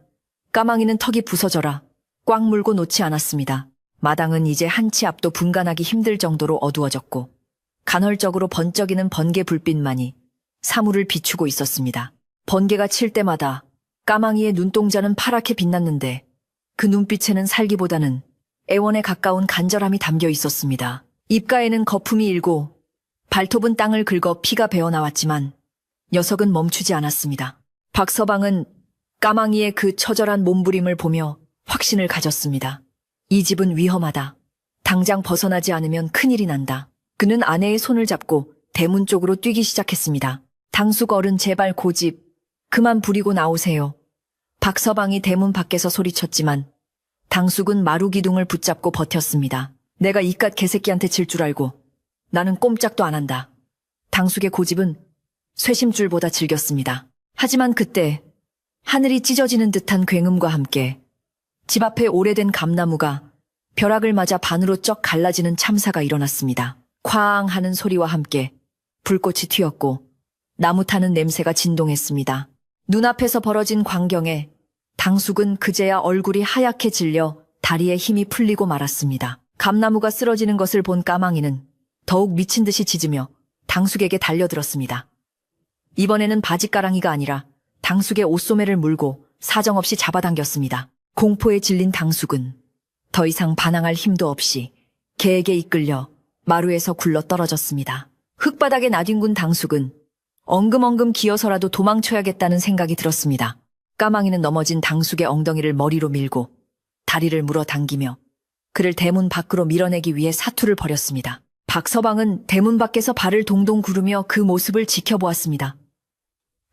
까망이는 턱이 부서져라 꽉 물고 놓지 않았습니다. 마당은 이제 한 치 앞도 분간하기 힘들 정도로 어두워졌고 간헐적으로 번쩍이는 번개 불빛만이 사물을 비추고 있었습니다. 번개가 칠 때마다 까망이의 눈동자는 파랗게 빛났는데 그 눈빛에는 살기보다는 애원에 가까운 간절함이 담겨 있었습니다. 입가에는 거품이 일고 발톱은 땅을 긁어 피가 배어나왔지만 녀석은 멈추지 않았습니다. 박서방은 까망이의 그 처절한 몸부림을 보며 확신을 가졌습니다. 이 집은 위험하다. 당장 벗어나지 않으면 큰일이 난다. 그는 아내의 손을 잡고 대문 쪽으로 뛰기 시작했습니다. 당숙 어른, 제발 고집 그만 부리고 나오세요. 박서방이 대문 밖에서 소리쳤지만 당숙은 마루 기둥을 붙잡고 버텼습니다. 내가 이깟 개새끼한테 질 줄 알고 나는 꼼짝도 안 한다. 당숙의 고집은 쇠심줄보다 질겼습니다. 하지만 그때 하늘이 찢어지는 듯한 굉음과 함께 집 앞에 오래된 감나무가 벼락을 맞아 반으로 쩍 갈라지는 참사가 일어났습니다. 쾅 하는 소리와 함께 불꽃이 튀었고 나무 타는 냄새가 진동했습니다. 눈앞에서 벌어진 광경에 당숙은 그제야 얼굴이 하얗게 질려 다리에 힘이 풀리고 말았습니다. 감나무가 쓰러지는 것을 본 까망이는 더욱 미친 듯이 짖으며 당숙에게 달려들었습니다. 이번에는 바짓가랑이가 아니라 당숙의 옷소매를 물고 사정없이 잡아당겼습니다. 공포에 질린 당숙은 더 이상 반항할 힘도 없이 개에게 이끌려 마루에서 굴러 떨어졌습니다. 흙바닥에 나뒹군 당숙은 엉금엉금 기어서라도 도망쳐야겠다는 생각이 들었습니다. 까망이는 넘어진 당숙의 엉덩이를 머리로 밀고 다리를 물어 당기며 그를 대문 밖으로 밀어내기 위해 사투를 벌였습니다. 박서방은 대문 밖에서 발을 동동 구르며 그 모습을 지켜보았습니다.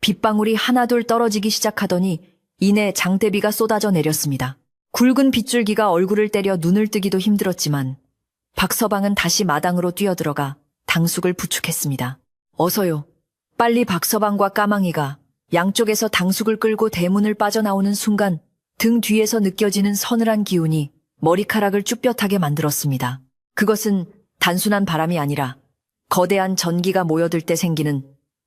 빗방울이 하나둘 떨어지기 시작하더니 이내 장대비가 쏟아져 내렸습니다. 굵은 빗줄기가 얼굴을 때려 눈을 뜨기도 힘들었지만 박서방은 다시 마당으로 뛰어들어가 당숙을 부축했습니다. 어서요. 빨리. 박서방과 까망이가 양쪽에서 당숙을 끌고 대문을 빠져나오는 순간 등 뒤에서 느껴지는 서늘한 기운이 머리카락을 쭈뼛하게 만들었습니다. 그것은 단순한 바람이 아니라 거대한 전기가 모여들 때 생기는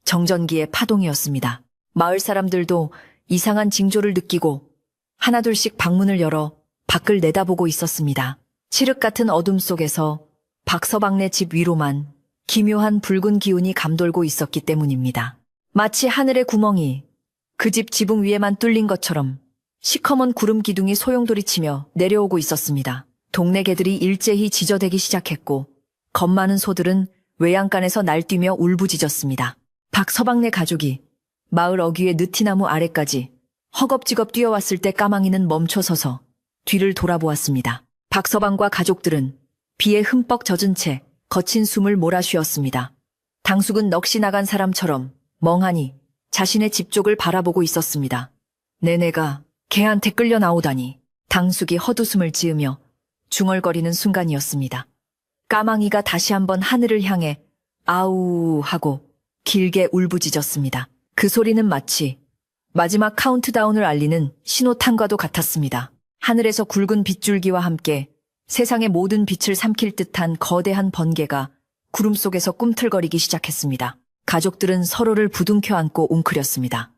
정전기의 파동이었습니다. 마을 사람들도 이상한 징조를 느끼고 하나둘씩 방문을 열어 밖을 내다보고 있었습니다. 칠흑 같은 어둠 속에서 박서방네 집 위로만 기묘한 붉은 기운이 감돌고 있었기 때문입니다. 마치 하늘의 구멍이 그 집 지붕 위에만 뚫린 것처럼 시커먼 구름 기둥이 소용돌이치며 내려오고 있었습니다. 동네 개들이 일제히 지저대기 시작했고 겁 많은 소들은 외양간에서 날뛰며 울부짖었습니다. 박서방네 가족이 마을 어귀의 느티나무 아래까지 허겁지겁 뛰어왔을 때 까망이는 멈춰서서 뒤를 돌아보았습니다. 박서방과 가족들은 비에 흠뻑 젖은 채 거친 숨을 몰아쉬었습니다. 당숙은 넋이 나간 사람처럼 멍하니 자신의 집 쪽을 바라보고 있었습니다. 내내가 개한테 끌려 나오다니. 당숙이 헛웃음을 지으며 중얼거리는 순간이었습니다. 까망이가 다시 한번 하늘을 향해 아우 하고 길게 울부짖었습니다. 그 소리는 마치 마지막 카운트다운을 알리는 신호탄과도 같았습니다. 하늘에서 굵은 빗줄기와 함께 세상의 모든 빛을 삼킬 듯한 거대한 번개가 구름 속에서 꿈틀거리기 시작했습니다. 가족들은 서로를 부둥켜 안고 웅크렸습니다.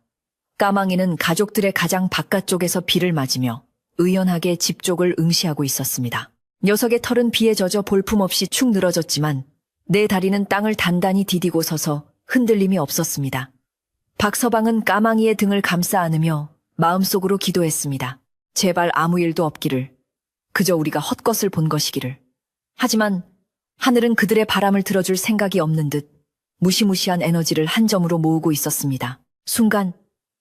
까망이는 가족들의 가장 바깥쪽에서 비를 맞으며 의연하게 집 쪽을 응시하고 있었습니다. 녀석의 털은 비에 젖어 볼품없이 축 늘어졌지만 내 다리는 땅을 단단히 디디고 서서 흔들림이 없었습니다. 박서방은 까망이의 등을 감싸 안으며 마음속으로 기도했습니다. 제발 아무 일도 없기를. 그저 우리가 헛것을 본 것이기를. 하지만 하늘은 그들의 바람을 들어줄 생각이 없는 듯 무시무시한 에너지를 한 점으로 모으고 있었습니다. 순간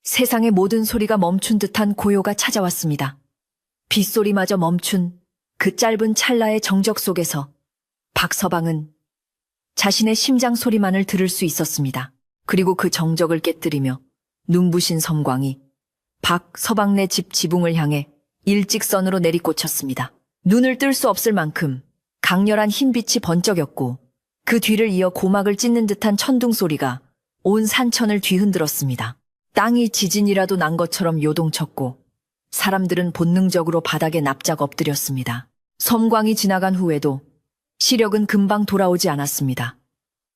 세상의 모든 소리가 멈춘 듯한 고요가 찾아왔습니다. 빗소리마저 멈춘 그 짧은 찰나의 정적 속에서 박서방은 자신의 심장 소리만을 들을 수 있었습니다. 그리고 그 정적을 깨뜨리며 눈부신 섬광이 박서방네 집 지붕을 향해 일직선으로 내리꽂혔습니다. 눈을 뜰 수 없을 만큼 강렬한 흰빛이 번쩍였고 그 뒤를 이어 고막을 찢는 듯한 천둥 소리가 온 산천을 뒤흔들었습니다. 땅이 지진이라도 난 것처럼 요동쳤고 사람들은 본능적으로 바닥에 납작 엎드렸습니다. 섬광이 지나간 후에도 시력은 금방 돌아오지 않았습니다.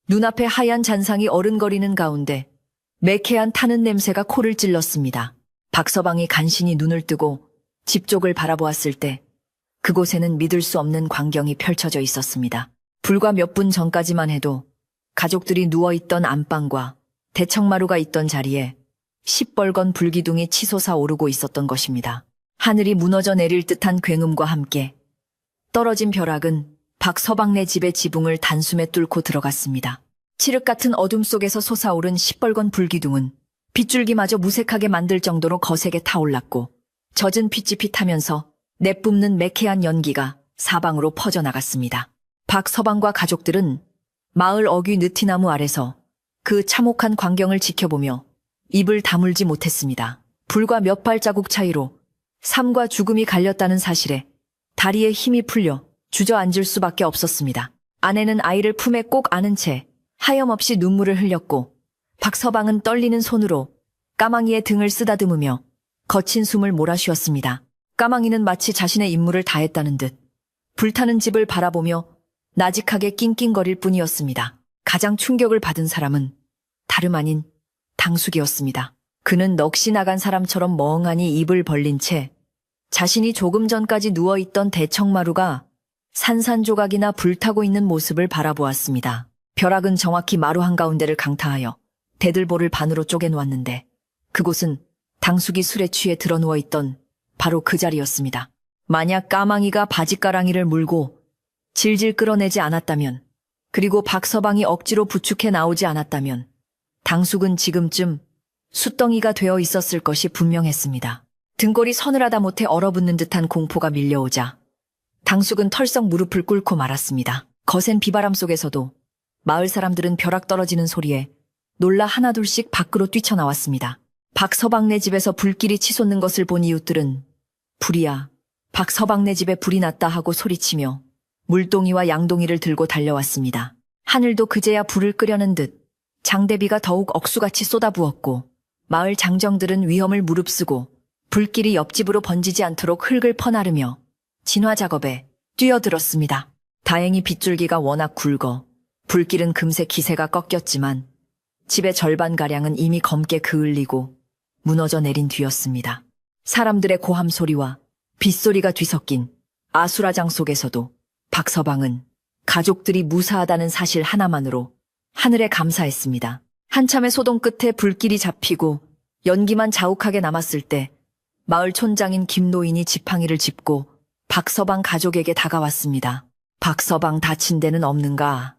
눈앞에 하얀 잔상이 어른거리는 가운데 매캐한 타는 냄새가 코를 찔렀습니다. 박서방이 간신히 눈을 뜨고 집 쪽을 바라보았을 때 그곳에는 믿을 수 없는 광경이 펼쳐져 있었습니다. 불과 몇 분 전까지만 해도 가족들이 누워있던 안방과 대청마루가 있던 자리에 시뻘건 불기둥이 치솟아 오르고 있었던 것입니다. 하늘이 무너져 내릴 듯한 굉음과 함께 떨어진 벼락은 박서방네 집의 지붕을 단숨에 뚫고 들어갔습니다. 칠흑 같은 어둠 속에서 솟아오른 시뻘건 불기둥은 빗줄기마저 무색하게 만들 정도로 거세게 타올랐고 젖은 핏집이 타면서 내뿜는 매캐한 연기가 사방으로 퍼져나갔습니다. 박서방과 가족들은 마을 어귀 느티나무 아래서 그 참혹한 광경을 지켜보며 입을 다물지 못했습니다. 불과 몇 발자국 차이로 삶과 죽음이 갈렸다는 사실에 다리에 힘이 풀려 주저앉을 수밖에 없었습니다. 아내는 아이를 품에 꼭 안은 채 하염없이 눈물을 흘렸고 박서방은 떨리는 손으로 까망이의 등을 쓰다듬으며 거친 숨을 몰아쉬었습니다. 까망이는 마치 자신의 임무를 다했다는 듯 불타는 집을 바라보며 나직하게 낑낑거릴 뿐이었습니다. 가장 충격을 받은 사람은 다름 아닌 당숙이었습니다. 그는 넋이 나간 사람처럼 멍하니 입을 벌린 채 자신이 조금 전까지 누워있던 대청마루가 산산조각이나 불타고 있는 모습을 바라보았습니다. 벼락은 정확히 마루 한가운데를 강타하여 대들보를 반으로 쪼개놓았는데 그곳은 당숙이 술에 취해 드러누워있던 바로 그 자리였습니다. 만약 까망이가 바짓가랑이를 물고 질질 끌어내지 않았다면, 그리고 박서방이 억지로 부축해 나오지 않았다면 당숙은 지금쯤 숯덩이가 되어 있었을 것이 분명했습니다. 등골이 서늘하다 못해 얼어붙는 듯한 공포가 밀려오자 당숙은 털썩 무릎을 꿇고 말았습니다. 거센 비바람 속에서도 마을 사람들은 벼락 떨어지는 소리에 놀라 하나둘씩 밖으로 뛰쳐나왔습니다. 박서방네 집에서 불길이 치솟는 것을 본 이웃들은 불이야, 박서방네 집에 불이 났다 하고 소리치며 물동이와 양동이를 들고 달려왔습니다. 하늘도 그제야 불을 끄려는 듯 장대비가 더욱 억수같이 쏟아부었고 마을 장정들은 위험을 무릅쓰고 불길이 옆집으로 번지지 않도록 흙을 퍼나르며 진화 작업에 뛰어들었습니다. 다행히 빗줄기가 워낙 굵어 불길은 금세 기세가 꺾였지만 집의 절반가량은 이미 검게 그을리고 무너져 내린 뒤였습니다. 사람들의 고함 소리와 빗소리가 뒤섞인 아수라장 속에서도 박서방은 가족들이 무사하다는 사실 하나만으로 하늘에 감사했습니다. 한참의 소동 끝에 불길이 잡히고 연기만 자욱하게 남았을 때 마을 촌장인 김노인이 지팡이를 짚고 박서방 가족에게 다가왔습니다. 박서방 다친 데는 없는가?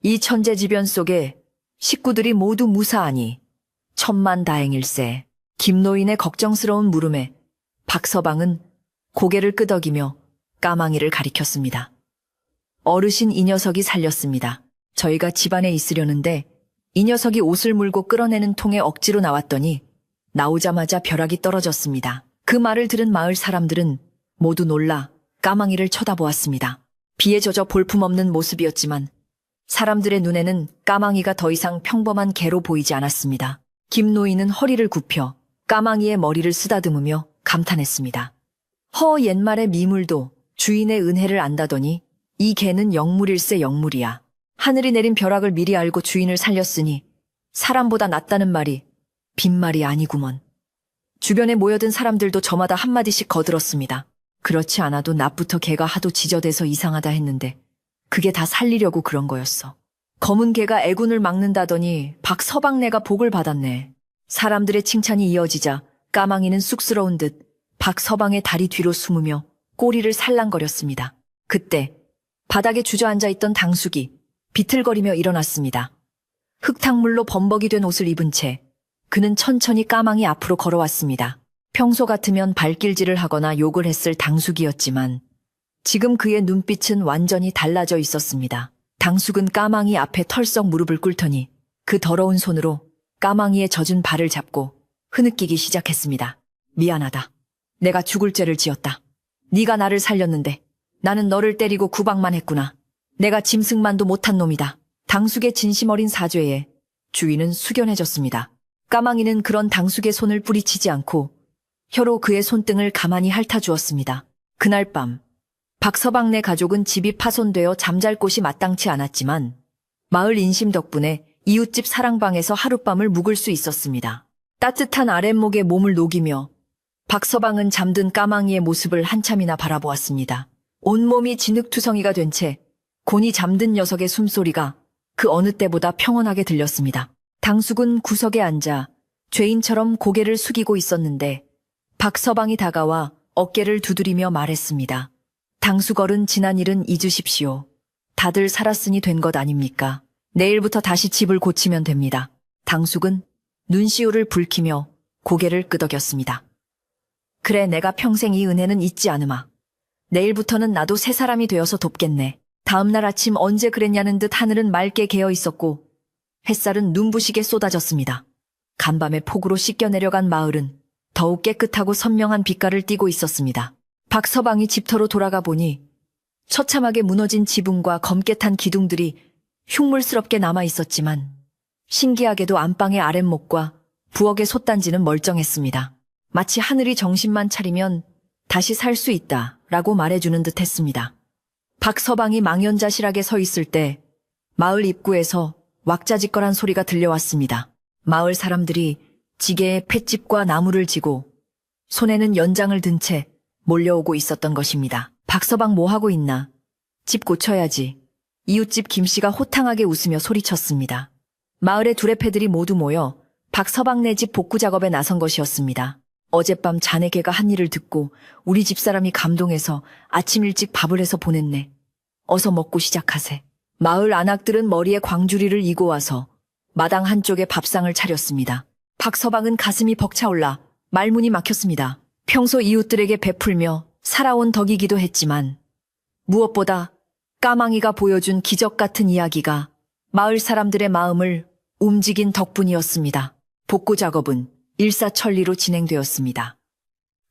이 천재지변 속에 식구들이 모두 무사하니 천만다행일세. 김노인의 걱정스러운 물음에 박서방은 고개를 끄덕이며 까망이를 가리켰습니다. 어르신, 이 녀석이 살렸습니다. 저희가 집안에 있으려는데 이 녀석이 옷을 물고 끌어내는 통에 억지로 나왔더니 나오자마자 벼락이 떨어졌습니다. 그 말을 들은 마을 사람들은 모두 놀라 까망이를 쳐다보았습니다. 비에 젖어 볼품없는 모습이었지만 사람들의 눈에는 까망이가 더 이상 평범한 개로 보이지 않았습니다. 김노인은 허리를 굽혀 까망이의 머리를 쓰다듬으며 감탄했습니다. 옛말에 미물도 주인의 은혜를 안다더니 이 개는 영물일세. 영물이야. 하늘이 내린 벼락을 미리 알고 주인을 살렸으니 사람보다 낫다는 말이 빈말이 아니구먼. 주변에 모여든 사람들도 저마다 한마디씩 거들었습니다. 그렇지 않아도 낮부터 개가 하도 지저대서 이상하다 했는데 그게 다 살리려고 그런 거였어. 검은 개가 애군을 막는다더니 박서방네가 복을 받았네. 사람들의 칭찬이 이어지자 까망이는 쑥스러운 듯 박서방의 다리 뒤로 숨으며 꼬리를 살랑거렸습니다. 그때 바닥에 주저앉아 있던 당숙이 비틀거리며 일어났습니다. 흙탕물로 범벅이 된 옷을 입은 채 그는 천천히 까망이 앞으로 걸어왔습니다. 평소 같으면 발길질을 하거나 욕을 했을 당숙이었지만 지금 그의 눈빛은 완전히 달라져 있었습니다. 당숙은 까망이 앞에 털썩 무릎을 꿇더니 그 더러운 손으로 까망이의 젖은 발을 잡고 흐느끼기 시작했습니다. 미안하다. 내가 죽을 죄를 지었다. 네가 나를 살렸는데 나는 너를 때리고 구박만 했구나. 내가 짐승만도 못한 놈이다. 당숙의 진심 어린 사죄에 주인은 숙연해졌습니다. 까망이는 그런 당숙의 손을 뿌리치지 않고 혀로 그의 손등을 가만히 핥아주었습니다. 그날 밤 박서방네 가족은 집이 파손되어 잠잘 곳이 마땅치 않았지만 마을 인심 덕분에 이웃집 사랑방에서 하룻밤을 묵을 수 있었습니다. 따뜻한 아랫목에 몸을 녹이며 박서방은 잠든 까망이의 모습을 한참이나 바라보았습니다. 온몸이 진흙투성이가 된 채 곤히 잠든 녀석의 숨소리가 그 어느 때보다 평온하게 들렸습니다. 당숙은 구석에 앉아 죄인처럼 고개를 숙이고 있었는데 박서방이 다가와 어깨를 두드리며 말했습니다. 당숙어른 지난 일은 잊으십시오. 다들 살았으니 된 것 아닙니까? 내일부터 다시 집을 고치면 됩니다. 당숙은 눈시울을 붉히며 고개를 끄덕였습니다. 그래, 내가 평생 이 은혜는 잊지 않으마. 내일부터는 나도 새 사람이 되어서 돕겠네. 다음날 아침 언제 그랬냐는 듯 하늘은 맑게 개어 있었고 햇살은 눈부시게 쏟아졌습니다. 간밤에 폭우로 씻겨 내려간 마을은 더욱 깨끗하고 선명한 빛깔을 띠고 있었습니다. 박서방이 집터로 돌아가 보니 처참하게 무너진 지붕과 검게 탄 기둥들이 흉물스럽게 남아 있었지만 신기하게도 안방의 아랫목과 부엌의 솥단지는 멀쩡했습니다. 마치 하늘이 정신만 차리면 다시 살 수 있다라고 말해주는 듯 했습니다. 박서방이 망연자실하게 서 있을 때 마을 입구에서 왁자지껄한 소리가 들려왔습니다. 마을 사람들이 지게에 팻집과 나무를 지고 손에는 연장을 든 채 몰려오고 있었던 것입니다. 박서방 뭐하고 있나? 집 고쳐야지. 이웃집 김씨가 호탕하게 웃으며 소리쳤습니다. 마을의 두레패들이 모두 모여 박서방네 집 복구 작업에 나선 것이었습니다. 어젯밤 자네 개가 한 일을 듣고 우리 집사람이 감동해서 아침 일찍 밥을 해서 보냈네. 어서 먹고 시작하세. 마을 안악들은 머리에 광주리를 이고 와서 마당 한쪽에 밥상을 차렸습니다. 박서방은 가슴이 벅차올라 말문이 막혔습니다. 평소 이웃들에게 베풀며 살아온 덕이기도 했지만 무엇보다 까망이가 보여준 기적 같은 이야기가 마을 사람들의 마음을 움직인 덕분이었습니다. 복구 작업은 일사천리로 진행되었습니다.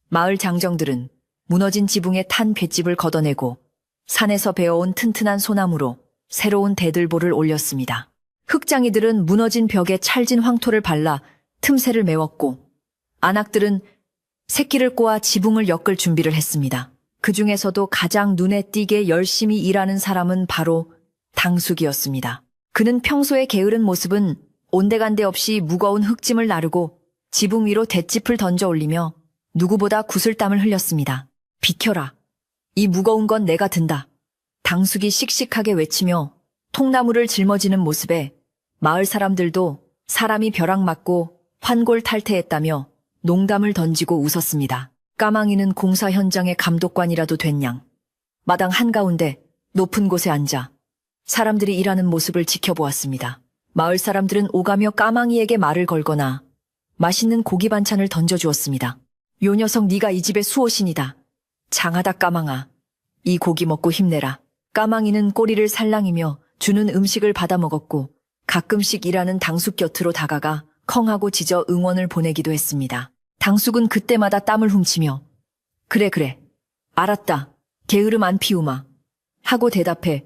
마을 장정들은 무너진 지붕에 탄 볏집을 걷어내고 산에서 베어온 튼튼한 소나무로 새로운 대들보를 올렸습니다. 흙장이들은 무너진 벽에 찰진 황토를 발라 틈새를 메웠고 안악들은 새끼를 꼬아 지붕을 엮을 준비를 했습니다. 그 중에서도 가장 눈에 띄게 열심히 일하는 사람은 바로 당숙이었습니다. 그는 평소에 게으른 모습은 온데간데 없이 무거운 흙짐을 나르고 지붕 위로 볏짚을 던져 올리며 누구보다 구슬땀을 흘렸습니다. 비켜라. 이 무거운 건 내가 든다. 당숙이 씩씩하게 외치며 통나무를 짊어지는 모습에 마을 사람들도 사람이 벼락 맞고 환골탈태했다며 농담을 던지고 웃었습니다. 까망이는 공사 현장의 감독관이라도 된 양 마당 한가운데 높은 곳에 앉아 사람들이 일하는 모습을 지켜보았습니다. 마을 사람들은 오가며 까망이에게 말을 걸거나 맛있는 고기 반찬을 던져주었습니다. 요 녀석 네가 이 집의 수호신이다. 장하다 까망아. 이 고기 먹고 힘내라. 까망이는 꼬리를 살랑이며 주는 음식을 받아 먹었고 가끔씩 일하는 당숙 곁으로 다가가 컹하고 짖어 응원을 보내기도 했습니다. 당숙은 그때마다 땀을 훔치며 그래 알았다. 게으름 안 피우마 하고 대답해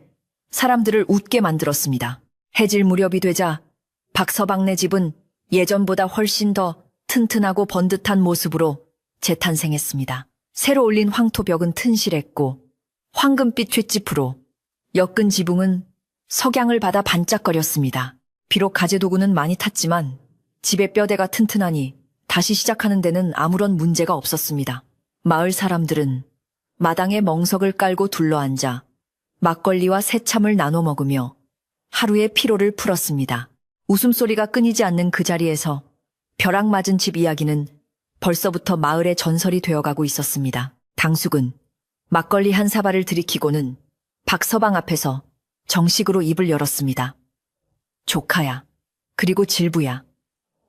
사람들을 웃게 만들었습니다. 해질 무렵이 되자 박서방네 집은 예전보다 훨씬 더 튼튼하고 번듯한 모습으로 재탄생했습니다. 새로 올린 황토벽은 튼실했고 황금빛 쇳집으로 엮은 지붕은 석양을 받아 반짝거렸습니다. 비록 가재도구는 많이 탔지만 집의 뼈대가 튼튼하니 다시 시작하는 데는 아무런 문제가 없었습니다. 마을 사람들은 마당에 멍석을 깔고 둘러앉아 막걸리와 새참을 나눠 먹으며 하루의 피로를 풀었습니다. 웃음소리가 끊이지 않는 그 자리에서 벼락 맞은 집 이야기는 벌써부터 마을의 전설이 되어가고 있었습니다. 당숙은 막걸리 한 사발을 들이키고는 박서방 앞에서 정식으로 입을 열었습니다. 조카야, 그리고 질부야.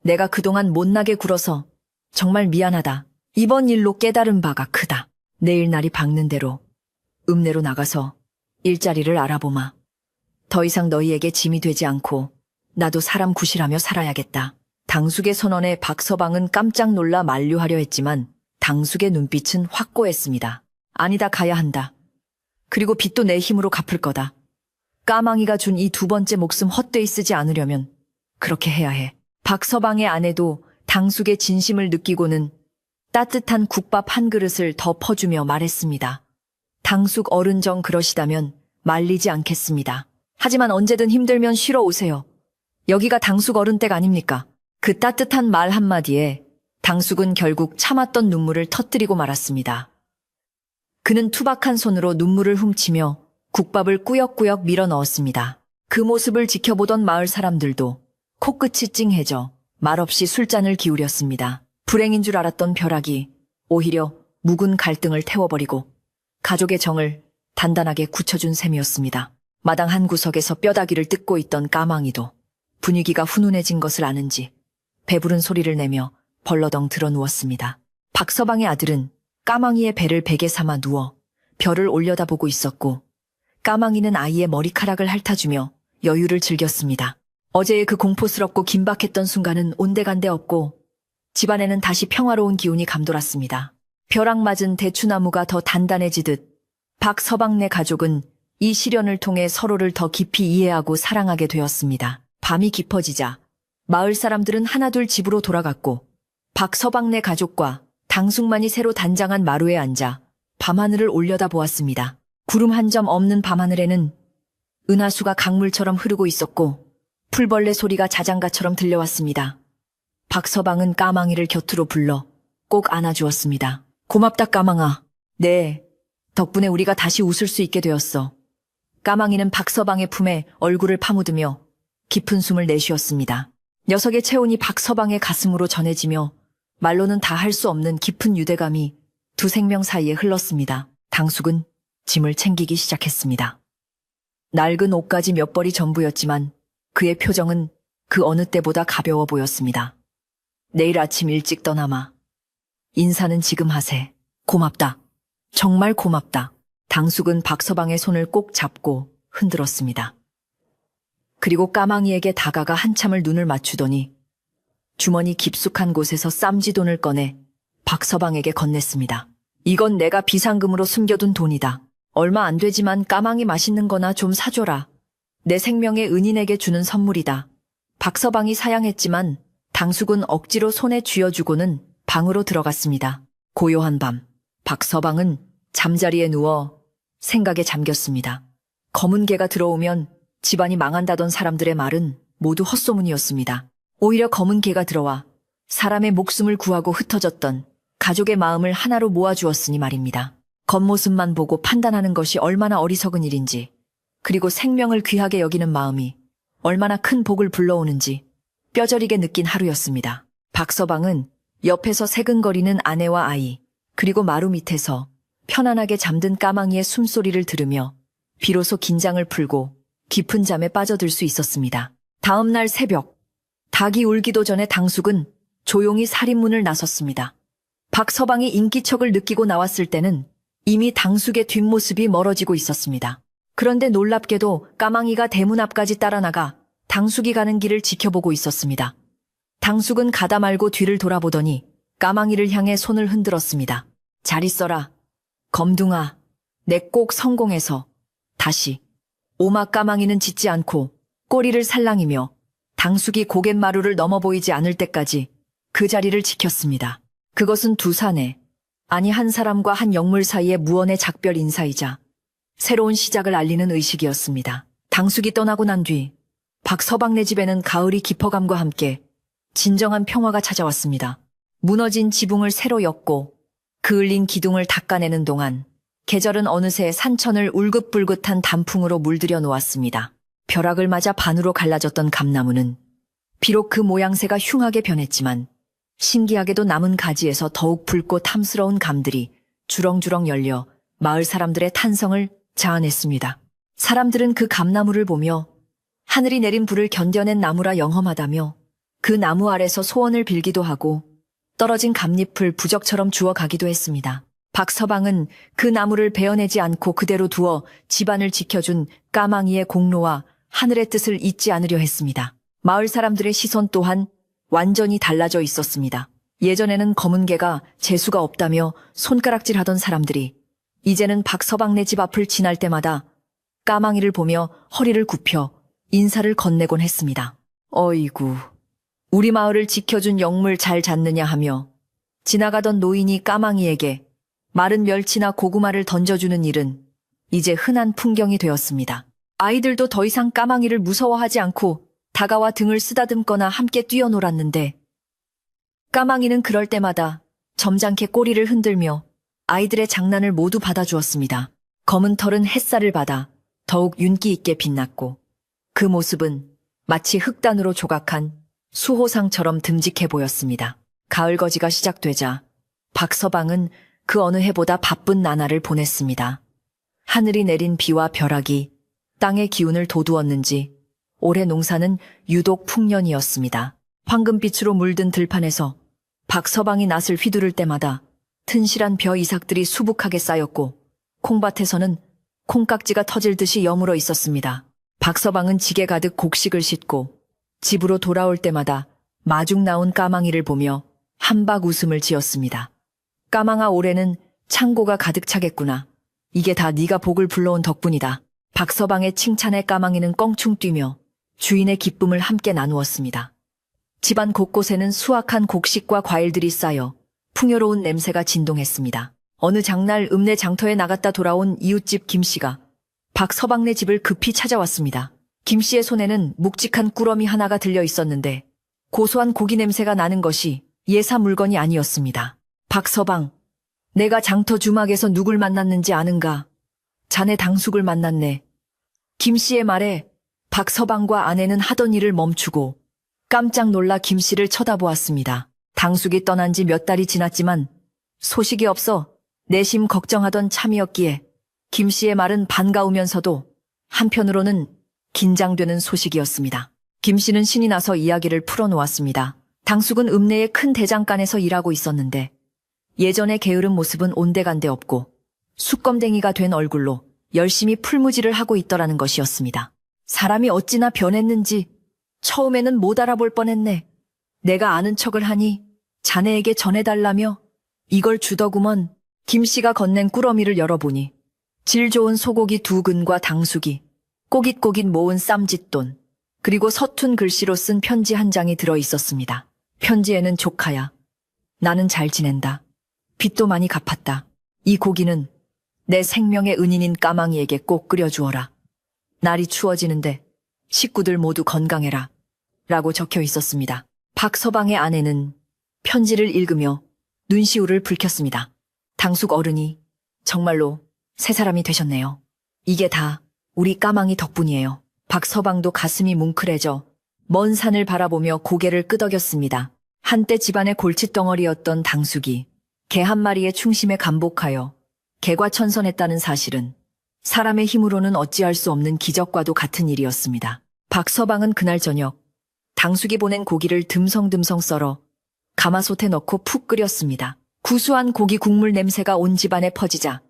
내가 그동안 못나게 굴어서 정말 미안하다. 이번 일로 깨달은 바가 크다. 내일 날이 밝는 대로 읍내로 나가서 일자리를 알아보마. 더 이상 너희에게 짐이 되지 않고 나도 사람 구실하며 살아야겠다. 당숙의 선언에 박서방은 깜짝 놀라 만류하려 했지만 당숙의 눈빛은 확고했습니다. 아니다, 가야 한다. 그리고 빚도 내 힘으로 갚을 거다. 까망이가 준 이 두 번째 목숨 헛되이 쓰지 않으려면 그렇게 해야 해. 박서방의 아내도 당숙의 진심을 느끼고는 따뜻한 국밥 한 그릇을 더 퍼주며 말했습니다. 당숙 어른정 그러시다면 말리지 않겠습니다. 하지만 언제든 힘들면 쉬러 오세요. 여기가 당숙 어른 댁 아닙니까? 그 따뜻한 말 한마디에 당숙은 결국 참았던 눈물을 터뜨리고 말았습니다. 그는 투박한 손으로 눈물을 훔치며 국밥을 꾸역꾸역 밀어 넣었습니다. 그 모습을 지켜보던 마을 사람들도 코끝이 찡해져 말없이 술잔을 기울였습니다. 불행인 줄 알았던 벼락이 오히려 묵은 갈등을 태워버리고 가족의 정을 단단하게 굳혀준 셈이었습니다. 마당 한 구석에서 뼈다귀를 뜯고 있던 까망이도 분위기가 훈훈해진 것을 아는지 배부른 소리를 내며 벌러덩 들어 누웠습니다. 박서방의 아들은 까망이의 배를 베개 삼아 누워 별을 올려다보고 있었고 까망이는 아이의 머리카락을 핥아주며 여유를 즐겼습니다. 어제의 그 공포스럽고 긴박했던 순간은 온데간데 없고 집안에는 다시 평화로운 기운이 감돌았습니다. 벼락 맞은 대추나무가 더 단단해지듯 박서방네 가족은 이 시련을 통해 서로를 더 깊이 이해하고 사랑하게 되었습니다. 밤이 깊어지자 마을 사람들은 하나둘 집으로 돌아갔고 박서방네 가족과 당숙만이 새로 단장한 마루에 앉아 밤하늘을 올려다보았습니다. 구름 한 점 없는 밤하늘에는 은하수가 강물처럼 흐르고 있었고 풀벌레 소리가 자장가처럼 들려왔습니다. 박서방은 까망이를 곁으로 불러 꼭 안아주었습니다. 고맙다, 까망아. 네, 덕분에 우리가 다시 웃을 수 있게 되었어. 까망이는 박서방의 품에 얼굴을 파묻으며 깊은 숨을 내쉬었습니다. 녀석의 체온이 박서방의 가슴으로 전해지며 말로는 다 할 수 없는 깊은 유대감이 두 생명 사이에 흘렀습니다. 당숙은 짐을 챙기기 시작했습니다. 낡은 옷까지 몇 벌이 전부였지만 그의 표정은 그 어느 때보다 가벼워 보였습니다. 내일 아침 일찍 떠나마. 인사는 지금 하세. 고맙다. 정말 고맙다. 당숙은 박서방의 손을 꼭 잡고 흔들었습니다. 그리고 까망이에게 다가가 한참을 눈을 맞추더니 주머니 깊숙한 곳에서 쌈지돈을 꺼내 박서방에게 건넸습니다. 이건 내가 비상금으로 숨겨둔 돈이다. 얼마 안 되지만 까망이 맛있는 거나 좀 사줘라. 내 생명의 은인에게 주는 선물이다. 박서방이 사양했지만 당숙은 억지로 손에 쥐어주고는 방으로 들어갔습니다. 고요한 밤, 박서방은 잠자리에 누워 생각에 잠겼습니다. 검은 개가 들어오면 집안이 망한다던 사람들의 말은 모두 헛소문이었습니다. 오히려 검은 개가 들어와 사람의 목숨을 구하고 흩어졌던 가족의 마음을 하나로 모아주었으니 말입니다. 겉모습만 보고 판단하는 것이 얼마나 어리석은 일인지, 그리고 생명을 귀하게 여기는 마음이 얼마나 큰 복을 불러오는지 뼈저리게 느낀 하루였습니다. 박서방은 옆에서 새근거리는 아내와 아이, 그리고 마루 밑에서 편안하게 잠든 까망이의 숨소리를 들으며 비로소 긴장을 풀고 깊은 잠에 빠져들 수 있었습니다. 다음 날 새벽, 닭이 울기도 전에 당숙은 조용히 살인문을 나섰습니다. 박서방이 인기척을 느끼고 나왔을 때는 이미 당숙의 뒷모습이 멀어지고 있었습니다. 그런데 놀랍게도 까망이가 대문 앞까지 따라 나가 당숙이 가는 길을 지켜보고 있었습니다. 당숙은 가다 말고 뒤를 돌아보더니 까망이를 향해 손을 흔들었습니다. 잘 있어라. 검둥아, 내 꼭 성공해서. 다시. 오마 까망이는 짖지 않고 꼬리를 살랑이며 당숙이 고갯마루를 넘어 보이지 않을 때까지 그 자리를 지켰습니다. 그것은 두 사내, 아니 한 사람과 한 영물 사이의 무언의 작별 인사이자 새로운 시작을 알리는 의식이었습니다. 당숙이 떠나고 난 뒤 박서방네 집에는 가을이 깊어감과 함께 진정한 평화가 찾아왔습니다. 무너진 지붕을 새로 엮고 그을린 기둥을 닦아내는 동안 계절은 어느새 산천을 울긋불긋한 단풍으로 물들여 놓았습니다. 벼락을 맞아 반으로 갈라졌던 감나무는 비록 그 모양새가 흉하게 변했지만 신기하게도 남은 가지에서 더욱 붉고 탐스러운 감들이 주렁주렁 열려 마을 사람들의 탄성을 자아냈습니다. 사람들은 그 감나무를 보며 하늘이 내린 불을 견뎌낸 나무라 영험하다며 그 나무 아래서 소원을 빌기도 하고 떨어진 감잎을 부적처럼 주워가기도 했습니다. 박서방은 그 나무를 베어내지 않고 그대로 두어 집안을 지켜준 까망이의 공로와 하늘의 뜻을 잊지 않으려 했습니다. 마을 사람들의 시선 또한 완전히 달라져 있었습니다. 예전에는 검은 개가 재수가 없다며 손가락질하던 사람들이 이제는 박서방네 집 앞을 지날 때마다 까망이를 보며 허리를 굽혀 인사를 건네곤 했습니다. 어이구, 우리 마을을 지켜준 영물 잘 잤느냐 하며 지나가던 노인이 까망이에게 마른 멸치나 고구마를 던져주는 일은 이제 흔한 풍경이 되었습니다. 아이들도 더 이상 까망이를 무서워하지 않고 다가와 등을 쓰다듬거나 함께 뛰어놀았는데 까망이는 그럴 때마다 점잖게 꼬리를 흔들며 아이들의 장난을 모두 받아주었습니다. 검은 털은 햇살을 받아 더욱 윤기 있게 빛났고 그 모습은 마치 흑단으로 조각한 수호상처럼 듬직해 보였습니다. 가을거지가 시작되자 박서방은 그 어느 해보다 바쁜 나날을 보냈습니다. 하늘이 내린 비와 벼락이 땅의 기운을 돋우었는지 올해 농사는 유독 풍년이었습니다. 황금빛으로 물든 들판에서 박서방이 낫을 휘두를 때마다 튼실한 벼 이삭들이 수북하게 쌓였고 콩밭에서는 콩깍지가 터질 듯이 여물어 있었습니다. 박서방은 지게 가득 곡식을 싣고 집으로 돌아올 때마다 마중 나온 까망이를 보며 한박 웃음을 지었습니다. 까망아, 올해는 창고가 가득 차겠구나. 이게 다 네가 복을 불러온 덕분이다. 박서방의 칭찬에 까망이는 껑충 뛰며 주인의 기쁨을 함께 나누었습니다. 집안 곳곳에는 수확한 곡식과 과일들이 쌓여 풍요로운 냄새가 진동했습니다. 어느 장날 읍내 장터에 나갔다 돌아온 이웃집 김씨가 박서방네 집을 급히 찾아왔습니다. 김씨의 손에는 묵직한 꾸러미 하나가 들려 있었는데 고소한 고기 냄새가 나는 것이 예사 물건이 아니었습니다. 박서방, 내가 장터 주막에서 누굴 만났는지 아는가? 자네 당숙을 만났네. 김씨의 말에 박서방과 아내는 하던 일을 멈추고 깜짝 놀라 김씨를 쳐다보았습니다. 당숙이 떠난 지 몇 달이 지났지만 소식이 없어 내심 걱정하던 참이었기에 김씨의 말은 반가우면서도 한편으로는 긴장되는 소식이었습니다. 김씨는 신이 나서 이야기를 풀어놓았습니다. 당숙은 읍내의 큰 대장간에서 일하고 있었는데 예전의 게으른 모습은 온데간데 없고 숯검댕이가 된 얼굴로 열심히 풀무지를 하고 있더라는 것이었습니다. 사람이 어찌나 변했는지 처음에는 못 알아볼 뻔했네. 내가 아는 척을 하니 자네에게 전해달라며 이걸 주더구먼. 김씨가 건넨 꾸러미를 열어보니 질 좋은 소고기 2근과 당숙이 꼬깃꼬깃 모은 쌈짓돈 그리고 서툰 글씨로 쓴 편지 한 장이 들어있었습니다. 편지에는 조카야, 나는 잘 지낸다. 빚도 많이 갚았다. 이 고기는 내 생명의 은인인 까망이에게 꼭 끓여주어라. 날이 추워지는데 식구들 모두 건강해라. 라고 적혀 있었습니다. 박서방의 아내는 편지를 읽으며 눈시울을 붉혔습니다. 당숙 어른이 정말로 새 사람이 되셨네요. 이게 다 우리 까망이 덕분이에요. 박서방도 가슴이 뭉클해져 먼 산을 바라보며 고개를 끄덕였습니다. 한때 집안의 골칫덩어리였던 당숙이 개 한 마리의 충심에 감복하여 개과천선했다는 사실은 사람의 힘으로는 어찌할 수 없는 기적과도 같은 일이었습니다. 박서방은 그날 저녁 당숙이 보낸 고기를 듬성듬성 썰어 가마솥에 넣고 푹 끓였습니다. 구수한 고기 국물 냄새가 온 집안에 퍼지자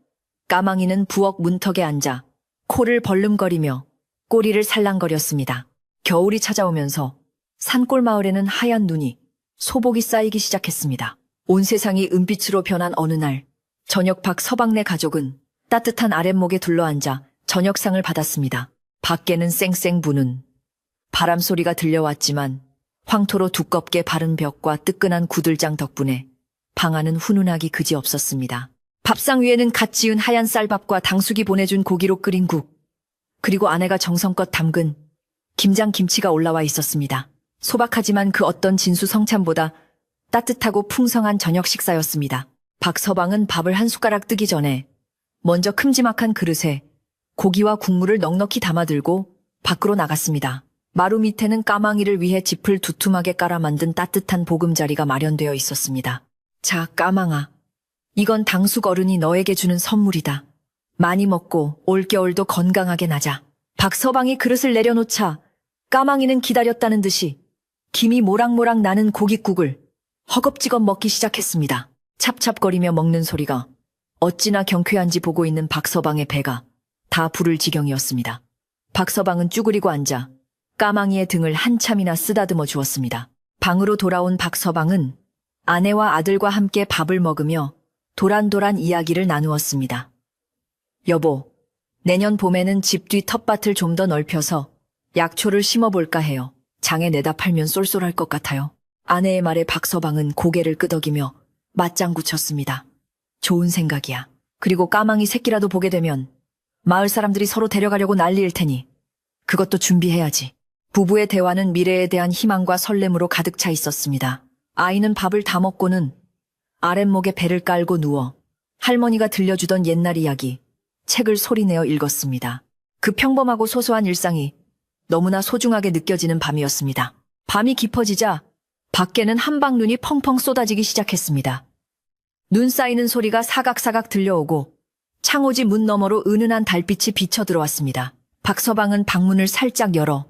까망이는 부엌 문턱에 앉아 코를 벌름거리며 꼬리를 살랑거렸습니다. 겨울이 찾아오면서 산골 마을에는 하얀 눈이 소복이 쌓이기 시작했습니다. 온 세상이 은빛으로 변한 어느 날 저녁 박서방네 가족은 따뜻한 아랫목에 둘러앉아 저녁상을 받았습니다. 밖에는 쌩쌩 부는 바람 소리가 들려왔지만 황토로 두껍게 바른 벽과 뜨끈한 구들장 덕분에 방 안은 훈훈하기 그지없었습니다. 밥상 위에는 갓 지은 하얀 쌀밥과 당숙이 보내준 고기로 끓인 국, 그리고 아내가 정성껏 담근 김장김치가 올라와 있었습니다. 소박하지만 그 어떤 진수성찬보다 따뜻하고 풍성한 저녁 식사였습니다. 박서방은 밥을 한 숟가락 뜨기 전에 먼저 큼지막한 그릇에 고기와 국물을 넉넉히 담아들고 밖으로 나갔습니다. 마루 밑에는 까망이를 위해 짚을 두툼하게 깔아 만든 따뜻한 보금자리가 마련되어 있었습니다. 자, 까망아. 이건 당숙 어른이 너에게 주는 선물이다. 많이 먹고 올겨울도 건강하게 나자. 박서방이 그릇을 내려놓자 까망이는 기다렸다는 듯이 김이 모락모락 나는 고깃국을 허겁지겁 먹기 시작했습니다. 찹찹거리며 먹는 소리가 어찌나 경쾌한지 보고 있는 박서방의 배가 다 부를 지경이었습니다. 박서방은 쭈그리고 앉아 까망이의 등을 한참이나 쓰다듬어 주었습니다. 방으로 돌아온 박서방은 아내와 아들과 함께 밥을 먹으며 도란도란 이야기를 나누었습니다. 여보, 내년 봄에는 집 뒤 텃밭을 좀 더 넓혀서 약초를 심어볼까 해요. 장에 내다 팔면 쏠쏠할 것 같아요. 아내의 말에 박서방은 고개를 끄덕이며 맞장구 쳤습니다. 좋은 생각이야. 그리고 까망이 새끼라도 보게 되면 마을 사람들이 서로 데려가려고 난리일 테니 그것도 준비해야지. 부부의 대화는 미래에 대한 희망과 설렘으로 가득 차 있었습니다. 아이는 밥을 다 먹고는 아랫목에 배를 깔고 누워 할머니가 들려주던 옛날 이야기, 책을 소리내어 읽었습니다. 그 평범하고 소소한 일상이 너무나 소중하게 느껴지는 밤이었습니다. 밤이 깊어지자 밖에는 한방눈이 펑펑 쏟아지기 시작했습니다. 눈 쌓이는 소리가 사각사각 들려오고 창호지 문 너머로 은은한 달빛이 비쳐 들어왔습니다. 박서방은 방문을 살짝 열어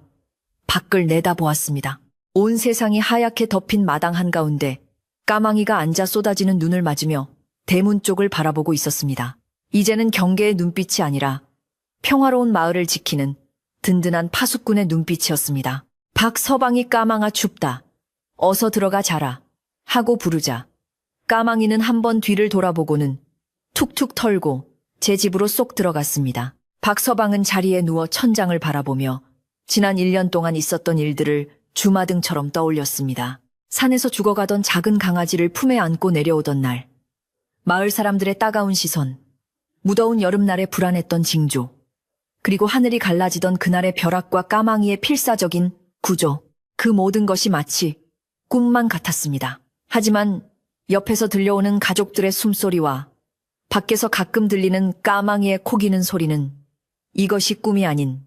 밖을 내다보았습니다. 온 세상이 하얗게 덮인 마당 한가운데 까망이가 앉아 쏟아지는 눈을 맞으며 대문 쪽을 바라보고 있었습니다. 이제는 경계의 눈빛이 아니라 평화로운 마을을 지키는 든든한 파수꾼의 눈빛이었습니다. 박서방이 까망아 춥다. 어서 들어가 자라. 하고 부르자 까망이는 한번 뒤를 돌아보고는 툭툭 털고 제 집으로 쏙 들어갔습니다. 박서방은 자리에 누워 천장을 바라보며 지난 1년 동안 있었던 일들을 주마등처럼 떠올렸습니다. 산에서 죽어가던 작은 강아지를 품에 안고 내려오던 날, 마을 사람들의 따가운 시선, 무더운 여름날에 불안했던 징조, 그리고 하늘이 갈라지던 그날의 벼락과 까망이의 필사적인 구조, 그 모든 것이 마치 꿈만 같았습니다. 하지만 옆에서 들려오는 가족들의 숨소리와 밖에서 가끔 들리는 까망이의 코기는 소리는 이것이 꿈이 아닌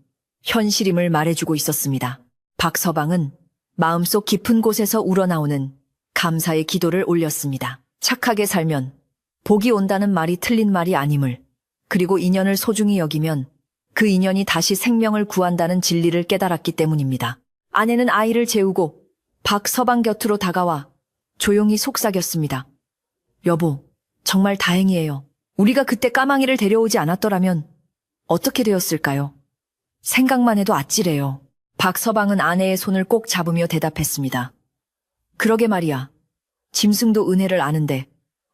현실임을 말해주고 있었습니다. 박서방은 마음속 깊은 곳에서 우러나오는 감사의 기도를 올렸습니다. 착하게 살면 복이 온다는 말이 틀린 말이 아님을, 그리고 인연을 소중히 여기면 그 인연이 다시 생명을 구한다는 진리를 깨달았기 때문입니다. 아내는 아이를 재우고 박서방 곁으로 다가와 조용히 속삭였습니다. 여보, 정말 다행이에요. 우리가 그때 까망이를 데려오지 않았더라면 어떻게 되었을까요? 생각만 해도 아찔해요. 박서방은 아내의 손을 꼭 잡으며 대답했습니다. 그러게 말이야. 짐승도 은혜를 아는데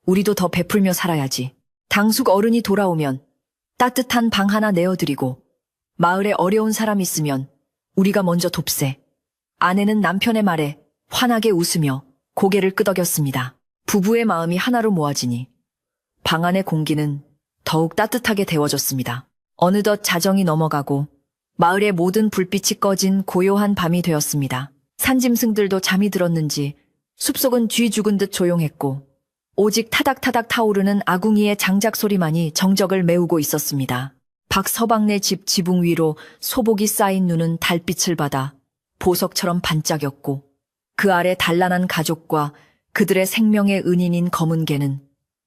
우리도 더 베풀며 살아야지. 당숙 어른이 돌아오면 따뜻한 방 하나 내어드리고 마을에 어려운 사람 있으면 우리가 먼저 돕세. 아내는 남편의 말에 환하게 웃으며 고개를 끄덕였습니다. 부부의 마음이 하나로 모아지니 방 안의 공기는 더욱 따뜻하게 데워졌습니다. 어느덧 자정이 넘어가고 마을의 모든 불빛이 꺼진 고요한 밤이 되었습니다. 산짐승들도 잠이 들었는지 숲속은 쥐 죽은 듯 조용했고 오직 타닥타닥 타오르는 아궁이의 장작 소리만이 정적을 메우고 있었습니다. 박서방네 집 지붕 위로 소복이 쌓인 눈은 달빛을 받아 보석처럼 반짝였고 그 아래 단란한 가족과 그들의 생명의 은인인 검은 개는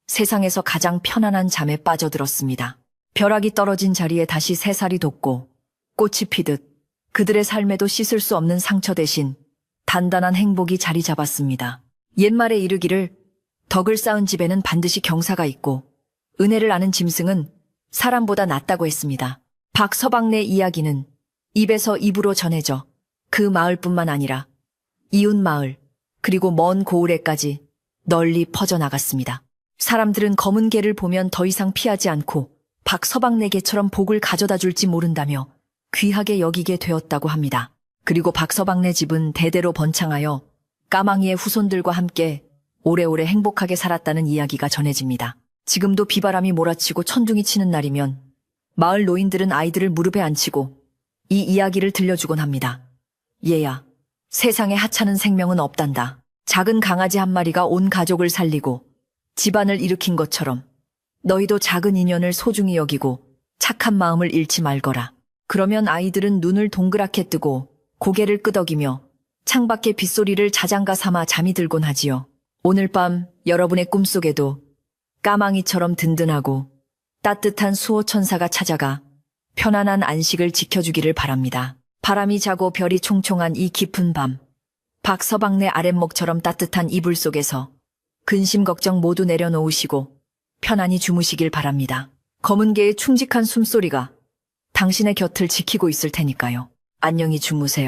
세상에서 가장 편안한 잠에 빠져들었습니다. 벼락이 떨어진 자리에 다시 새살이 돋고 꽃이 피듯 그들의 삶에도 씻을 수 없는 상처 대신 단단한 행복이 자리 잡았습니다. 옛말에 이르기를 덕을 쌓은 집에는 반드시 경사가 있고 은혜를 아는 짐승은 사람보다 낫다고 했습니다. 박서방네 이야기는 입에서 입으로 전해져 그 마을뿐만 아니라 이웃 마을 그리고 먼 고을에까지 널리 퍼져나갔습니다. 사람들은 검은 개를 보면 더 이상 피하지 않고 박서방네 개처럼 복을 가져다 줄지 모른다며 귀하게 여기게 되었다고 합니다. 그리고 박서방네 집은 대대로 번창하여 까망이의 후손들과 함께 오래오래 행복하게 살았다는 이야기가 전해집니다. 지금도 비바람이 몰아치고 천둥이 치는 날이면 마을 노인들은 아이들을 무릎에 앉히고 이 이야기를 들려주곤 합니다. 얘야, 세상에 하찮은 생명은 없단다. 작은 강아지 한 마리가 온 가족을 살리고 집안을 일으킨 것처럼 너희도 작은 인연을 소중히 여기고 착한 마음을 잃지 말거라. 그러면 아이들은 눈을 동그랗게 뜨고 고개를 끄덕이며 창밖의 빗소리를 자장가 삼아 잠이 들곤 하지요. 오늘 밤 여러분의 꿈속에도 까망이처럼 든든하고 따뜻한 수호천사가 찾아가 편안한 안식을 지켜주기를 바랍니다. 바람이 자고 별이 총총한 이 깊은 밤, 박서방네 아랫목처럼 따뜻한 이불 속에서 근심 걱정 모두 내려놓으시고 편안히 주무시길 바랍니다. 검은 개의 충직한 숨소리가 당신의 곁을 지키고 있을 테니까요. 안녕히 주무세요.